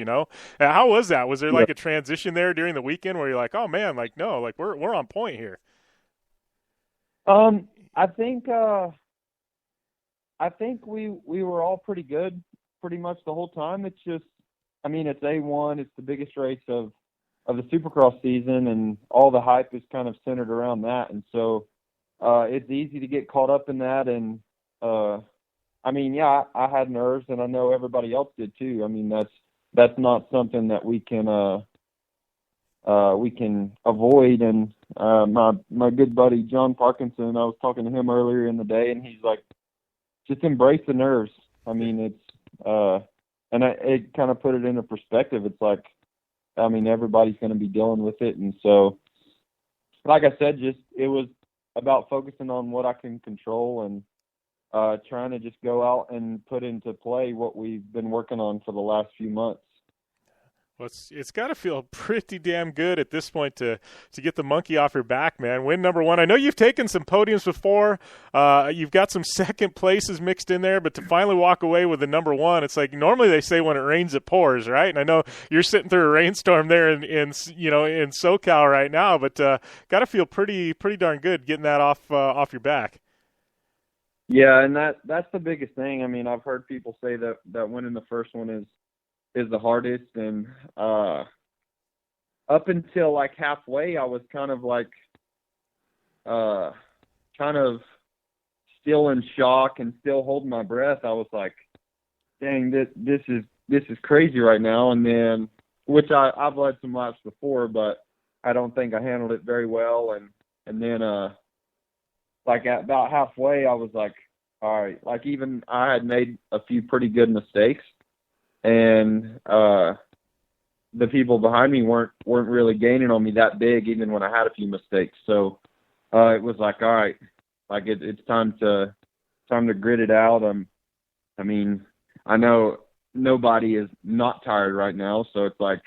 How was that? Was there like a transition there during the weekend where you're like, oh man, like no, like we're on point here? I think we were all pretty good pretty much the whole time. It's just, I mean, it's A1, it's the biggest race of the Supercross season, and all the hype is kind of centered around that. And so it's easy to get caught up in that. And I mean, yeah, I had nerves, and I know everybody else did too. I mean, that's not something that we can avoid. And my good buddy John Parkinson, I was talking to him earlier in the day, and he's like, just embrace the nerves. I mean, it kind of put it into perspective. It's like, I mean, everybody's going to be dealing with it. And so, like I said, it was about focusing on what I can control and trying to just go out and put into play what we've been working on for the last few months. Well, it's got to feel pretty damn good at this point to get the monkey off your back, man. Win number one. I know you've taken some podiums before. You've got some second places mixed in there, but to finally walk away with the number one, it's like normally they say when it rains it pours, right? And I know you're sitting through a rainstorm there in SoCal right now, but got to feel pretty darn good getting that off your back. Yeah, and that's the biggest thing. I mean, I've heard people say that winning the first one is the hardest, and up until like halfway, I was kind of like, kind of still in shock and still holding my breath. I was like, dang, this is crazy right now. And then, which I've led some laps before, but I don't think I handled it very well. And then, like at about halfway, I was like, all right, like even I had made a few pretty good mistakes, and the people behind me weren't really gaining on me that big, even when I had a few mistakes. So it was like, all right, like it's time to grit it out. I mean, I know nobody is not tired right now, so it's like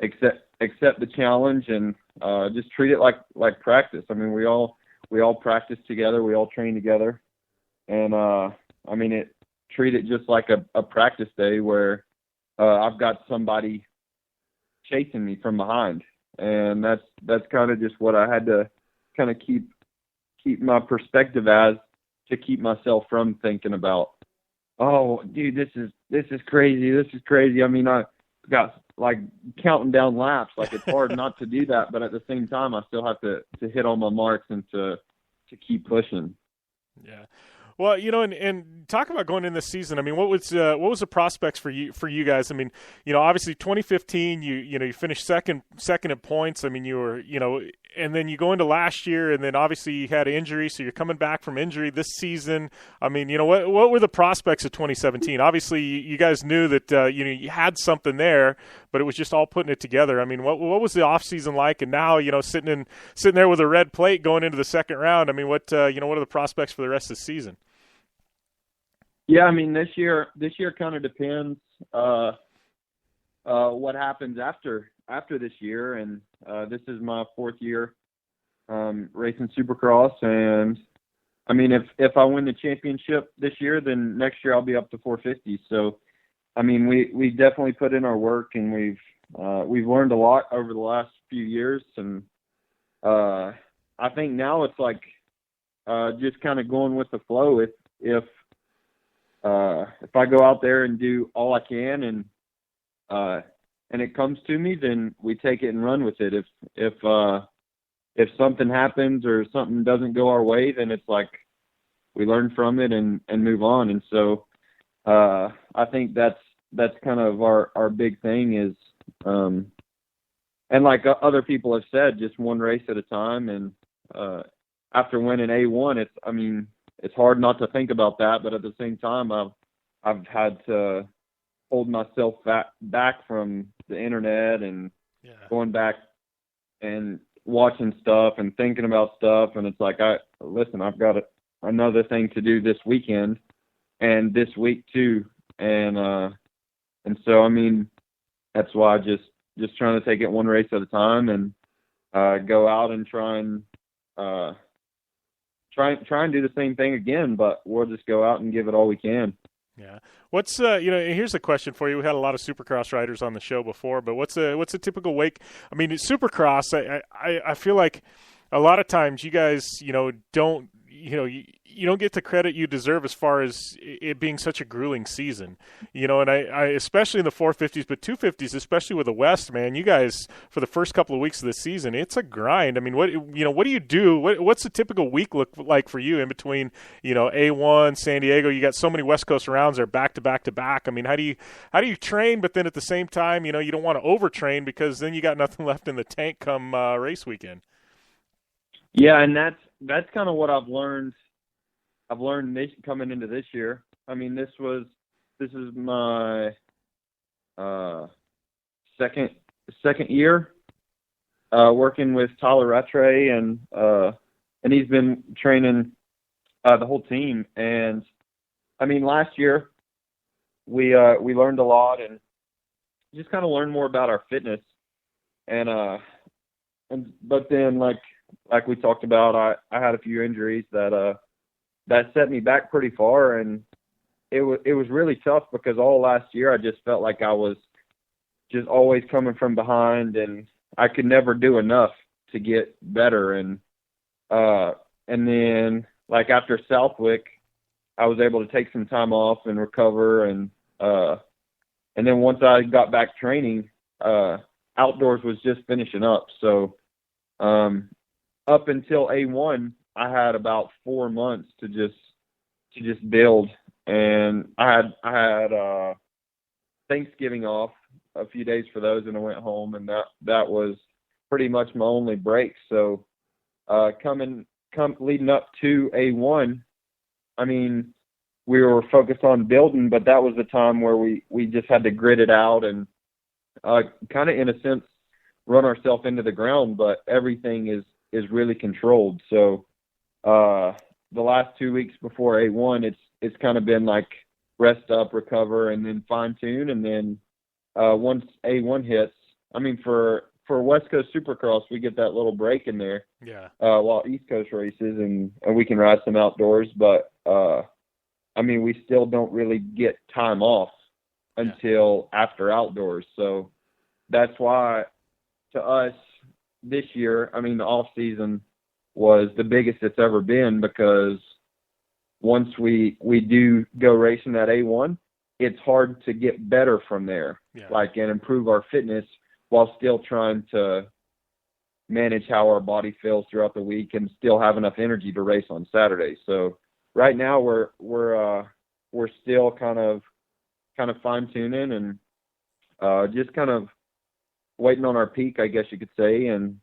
accept the challenge and just treat it like practice. I mean, we all practice together, we all train together, and I mean, treat it just like a practice day where I've got somebody chasing me from behind, and that's kind of just what I had to kind of keep my perspective as, to keep myself from thinking about, oh, dude, this is crazy. I mean, I got like counting down laps. Like, it's hard not to do that, but at the same time, I still have to hit all my marks and to keep pushing. Yeah. Well, you know, and talk about going in this season. I mean, what was the prospects for you guys? I mean, you know, obviously 2015, you finished second in points. I mean, you were, you know, and then you go into last year, and then obviously you had injury, so you're coming back from injury this season. I mean, you know, what were the prospects of 2017? Obviously, you guys knew that you had something there, but it was just all putting it together. I mean, what was the off season like? And now, you know, sitting there with a red plate going into the second round. I mean, what are the prospects for the rest of the season? Yeah, I mean, this year kind of depends what happens after this year, and this is my fourth year racing Supercross, and I mean, if I win the championship this year, then next year I'll be up to 450. So, I mean, we definitely put in our work, and we've learned a lot over the last few years, and I think now it's like just kind of going with the flow. If I go out there and do all I can and it comes to me, then we take it and run with it. If something happens or something doesn't go our way, then it's like we learn from it and move on. And so I think that's kind of our big thing is, and like other people have said, just one race at a time. And after winning A1, it's hard not to think about that, but at the same time, I've had to hold myself back from the internet and going back and watching stuff and thinking about stuff. And it's like, I've got another thing to do this weekend and this week too. And so, I mean, that's why I just trying to take it one race at a time and go out and try and do the same thing again, but we'll just go out and give it all we can. Yeah. What's here's a question for you. We had a lot of Supercross riders on the show before, but what's a typical wake? I mean, Supercross, I feel like a lot of times you guys, don't you don't get the credit you deserve as far as it being such a grueling season, and I especially in the 450s, but 250s, especially with the West, man, you guys, for the first couple of weeks of the season, it's a grind. I mean, what do you do? What's a typical week look like for you in between, A1, San Diego? You got so many West Coast rounds there back to back to back. I mean, how do you train, but then at the same time, you don't want to overtrain because then you got nothing left in the tank come race weekend. Yeah, and that's kind of what I've learned this coming into this year. I mean, this is my second year working with Tyler Rattray, and he's been training the whole team. And I mean, last year we learned a lot and just kind of learned more about our fitness. But then like we talked about, I had a few injuries that set me back pretty far, and it was really tough because all last year I just felt like I was just always coming from behind, and I could never do enough to get better. And then like after Southwick, I was able to take some time off and recover, and then once I got back training, I outdoors was just finishing up. So up until A1, I had about 4 months to just build, and I had Thanksgiving off, a few days for those, and I went home, and that was pretty much my only break. So leading up to A1, I mean, we were focused on building, but that was the time where we just had to grit it out and kind of, in a sense, run ourselves into the ground, but everything is really controlled. So the last 2 weeks before A1, it's kind of been like rest up, recover, and then fine tune. And then once A1 hits, I mean, for West Coast Supercross, we get that little break in there. Yeah. While East Coast races, and we can ride some outdoors, but I mean, we still don't really get time off until after outdoors. So that's why, to us, this year, I mean, the off season was the biggest it's ever been, because once we do go racing at A1, it's hard to get better from there, and improve our fitness while still trying to manage how our body feels throughout the week and still have enough energy to race on Saturday. So right now we're still kind of fine tuning and just kind of waiting on our peak, I guess you could say. And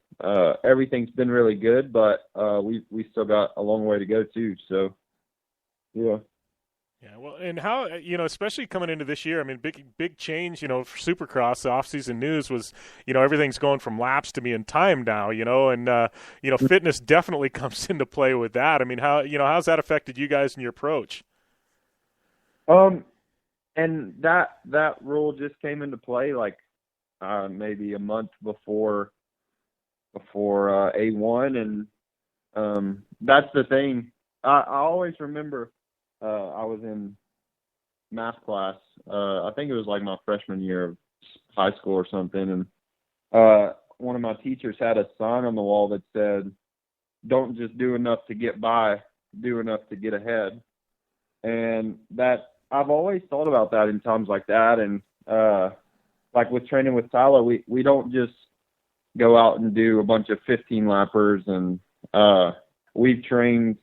everything's been really good, but we still got a long way to go too. So yeah. Yeah, well, and how, especially coming into this year, I mean, big change, for Supercross. The off-season news was, everything's going from laps to being time now, and, fitness definitely comes into play with that. I mean, how's that affected you guys in your approach? And that rule just came into play, like, maybe a month before A1. And that's the thing. I always remember, I was in math class. I think it was like my freshman year of high school or something. And one of my teachers had a sign on the wall that said, "Don't just do enough to get by, do enough to get ahead." And that, I've always thought about that in times like that. And like with training with Tyler, we don't just go out and do a bunch of 15 lappers. And we've trained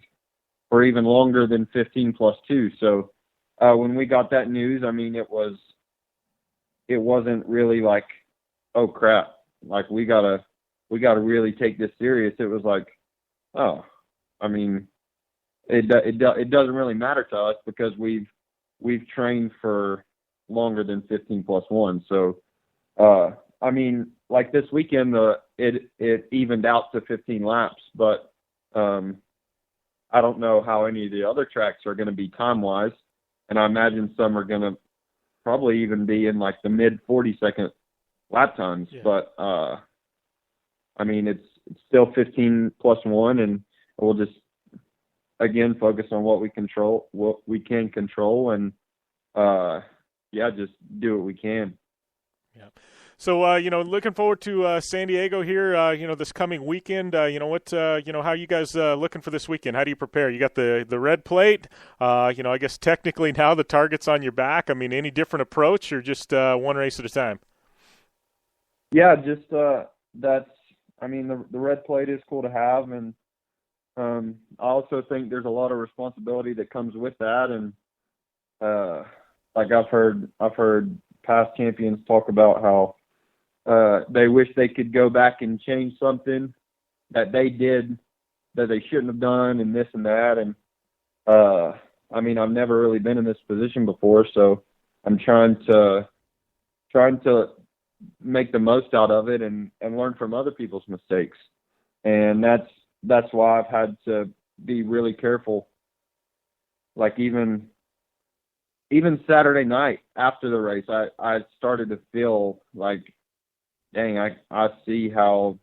for even longer than 15 plus 2. So when we got that news, I mean, it wasn't really like, oh crap, like we gotta really take this serious. It was like, oh, I mean, it doesn't really matter to us because we've trained for longer than 15 plus 1. So I mean, like this weekend, it evened out to 15 laps, but I don't know how any of the other tracks are going to be time-wise, and I imagine some are going to probably even be in like the mid 40-second lap times. Yeah. But I mean, it's still 15 plus 1, and we'll just again focus on what we can control, and just do what we can. Yeah. So, looking forward to San Diego here, this coming weekend. How are you guys looking for this weekend? How do you prepare? You got the red plate. I guess technically now the target's on your back. I mean, any different approach or just one race at a time? Yeah, just the red plate is cool to have. And I also think there's a lot of responsibility that comes with that. And like I've heard past champions talk about how they wish they could go back and change something that they did that they shouldn't have done, and this and that. And I've never really been in this position before, so I'm trying to make the most out of it and learn from other people's mistakes. And that's why I've had to be really careful. Like even Saturday night after the race, I started to feel like, dang, I see how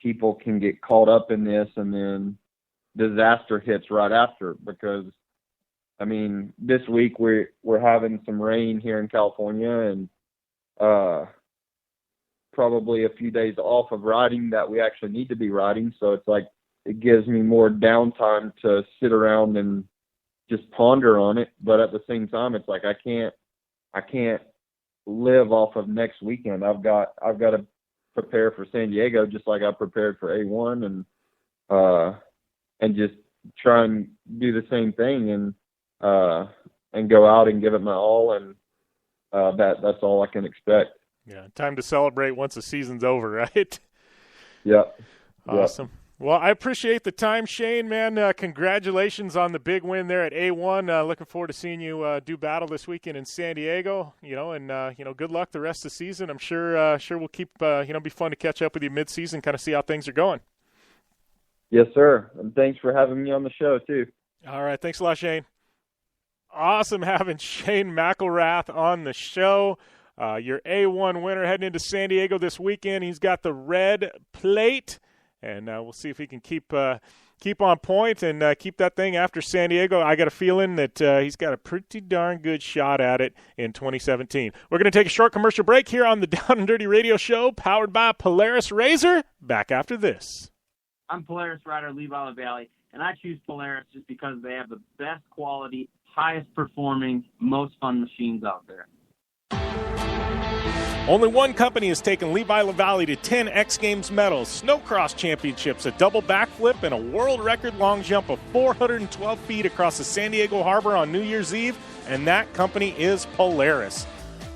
people can get caught up in this and then disaster hits right after. Because, I mean, this week we're having some rain here in California and probably a few days off of riding that we actually need to be riding. So it's like it gives me more downtime to sit around and just ponder on it. But at the same time, it's like I can't live off of next weekend. I've got to prepare for San Diego just like I prepared for A1, and just try and do the same thing and go out and give it my all, and that's all I can expect. Yeah, time to celebrate once the season's over, right? Yep. Awesome. Well, I appreciate the time, Shane, man. Congratulations on the big win there at A1. Looking forward to seeing you do battle this weekend in San Diego, and good luck the rest of the season. I'm sure we'll keep, be fun to catch up with you mid-season, kind of see how things are going. Yes, sir. And thanks for having me on the show, too. All right. Thanks a lot, Shane. Awesome having Shane McElrath on the show. Your A1 winner heading into San Diego this weekend. He's got the red plate, and we'll see if he can keep on point and keep that thing after San Diego. I got a feeling that he's got a pretty darn good shot at it in 2017. We're going to take a short commercial break here on the Down and Dirty Radio Show, powered by Polaris RZR. Back after this. I'm Polaris rider Levi LaValle, and I choose Polaris just because they have the best quality, highest performing, most fun machines out there. Only one company has taken Levi LaValle to 10 X Games medals, snowcross championships, a double backflip, and a world record long jump of 412 feet across the San Diego Harbor on New Year's Eve, and that company is Polaris.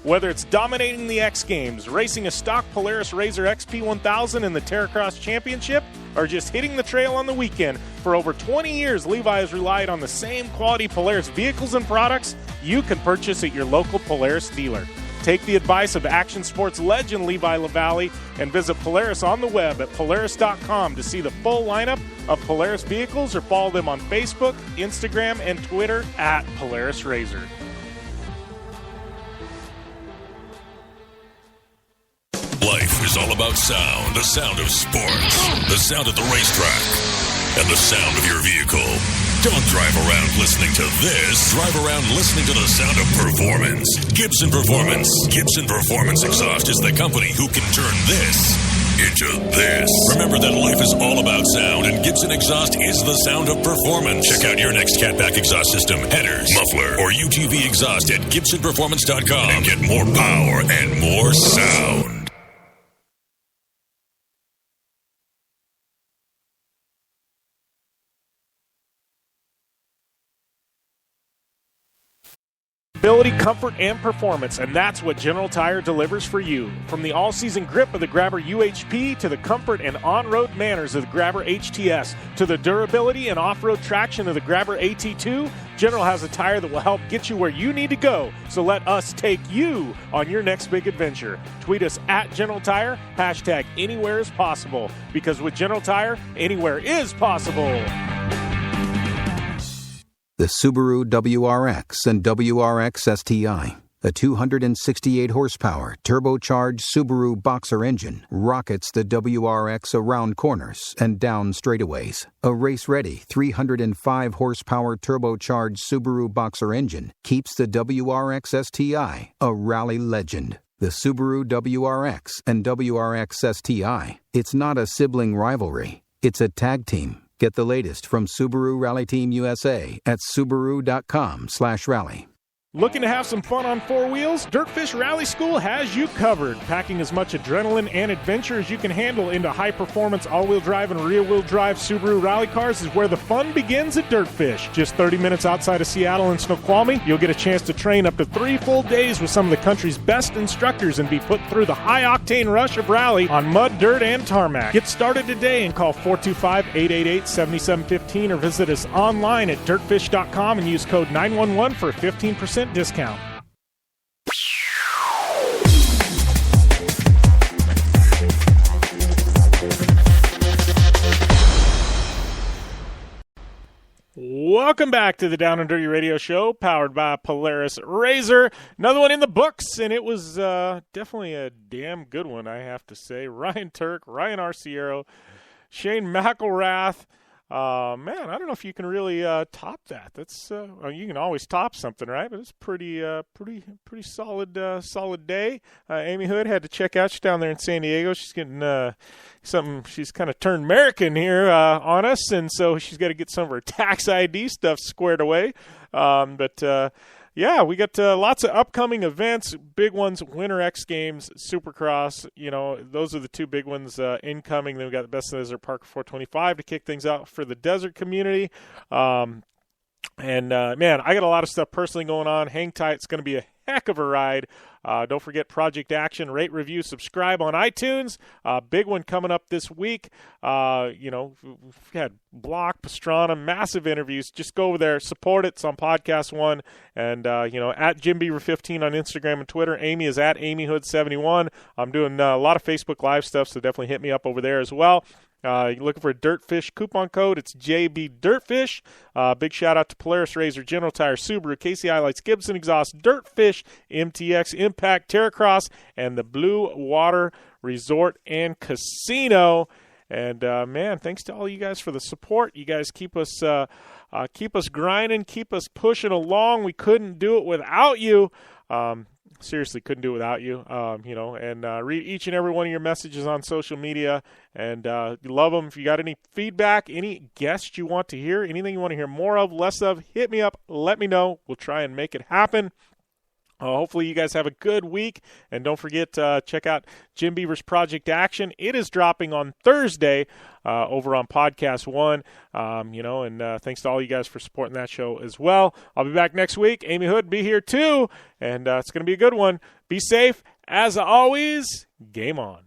Whether it's dominating the X Games, racing a stock Polaris RZR XP1000 in the Terracross Championship, or just hitting the trail on the weekend, for over 20 years Levi has relied on the same quality Polaris vehicles and products you can purchase at your local Polaris dealer. Take the advice of action sports legend Levi LaValle and visit Polaris on the web at Polaris.com to see the full lineup of Polaris vehicles, or follow them on Facebook, Instagram, and Twitter at Polaris RZR. Life is all about sound, the sound of sports, the sound at the racetrack, and the sound of your vehicle. Don't drive around listening to this. Drive around listening to the sound of performance. Gibson Performance. Gibson Performance Exhaust is the company who can turn this into this. Remember that life is all about sound, and Gibson Exhaust is the sound of performance. Check out your next catback exhaust system, headers, muffler, or UTV exhaust at GibsonPerformance.com and get more power and more sound. Ability, comfort, and performance, and that's what General Tire delivers for you. From the all-season grip of the Grabber UHP to the comfort and on-road manners of the Grabber HTS to the durability and off-road traction of the Grabber AT2, General has a tire that will help get you where you need to go. So let us take you on your next big adventure. Tweet us at General Tire, hashtag anywhere is possible, because with General Tire, anywhere is possible. The Subaru WRX and WRX STI, a 268 horsepower turbocharged Subaru Boxer engine, rockets the WRX around corners and down straightaways. A race-ready 305 horsepower turbocharged Subaru Boxer engine keeps the WRX STI a rally legend. The Subaru WRX and WRX STI, it's not a sibling rivalry, it's a tag team. Get the latest from Subaru Rally Team USA at Subaru.com/rally. Looking to have some fun on four wheels? Dirtfish Rally School has you covered, packing as much adrenaline and adventure as you can handle into high-performance all-wheel drive and rear-wheel drive Subaru rally cars is where the fun begins at Dirtfish. Just 30 minutes outside of Seattle in Snoqualmie, you'll get a chance to train up to 3 full days with some of the country's best instructors and be put through the high-octane rush of rally on mud, dirt, and tarmac. Get started today and call 425-888-7715 or visit us online at dirtfish.com and use code 911 for a 15% discount. Welcome back to the Down and Dirty Radio Show, powered by Polaris RZR. Another one in the books, and it was definitely a damn good one, I have to say. Ryan Tuerck, Ryan Arciero, Shane McElrath. Man, I don't know if you can really top that. That's well, you can always top something, right? But it's pretty solid day. Amy Hood had to check out. She's down there in San Diego. She's getting something. She's kind of turned American here on us, and so she's got to get some of her tax ID stuff squared away. But Yeah, we got lots of upcoming events, big ones, Winter X Games, Supercross. Those are the two big ones incoming. Then we got the Best of Desert Park 425 to kick things out for the desert community. Man, I got a lot of stuff personally going on. Hang tight. It's going to be a heck of a ride. Don't forget Project Action, rate, review, subscribe on iTunes. Big one coming up this week. We've had Block, Pastrana, massive interviews. Just go over there, support it. It's on Podcast One. And, at Jim Beaver 15 on Instagram and Twitter. Amy is at AmyHood71. I'm doing a lot of Facebook Live stuff, so definitely hit me up over there as well. You're looking for a Dirtfish coupon code. It's JB Dirtfish. Big shout out to Polaris Razor, General Tire, Subaru, KCI Lights, Gibson Exhaust, Dirtfish, MTX, Impact, Terracross, and the Blue Water Resort and Casino. And man, thanks to all you guys for the support. You guys keep us grinding, keep us pushing along. We couldn't do it without you. Seriously, couldn't do it without you, and read each and every one of your messages on social media, and love them. If you got any feedback, any guests you want to hear, anything you want to hear more of, less of, hit me up, let me know. We'll try and make it happen. Hopefully you guys have a good week, and don't forget to check out Jim Beaver's Project Action. It is dropping on Thursday over on Podcast One, and thanks to all you guys for supporting that show as well. I'll be back next week. Amy Hood be here too, and it's going to be a good one. Be safe. As always, game on.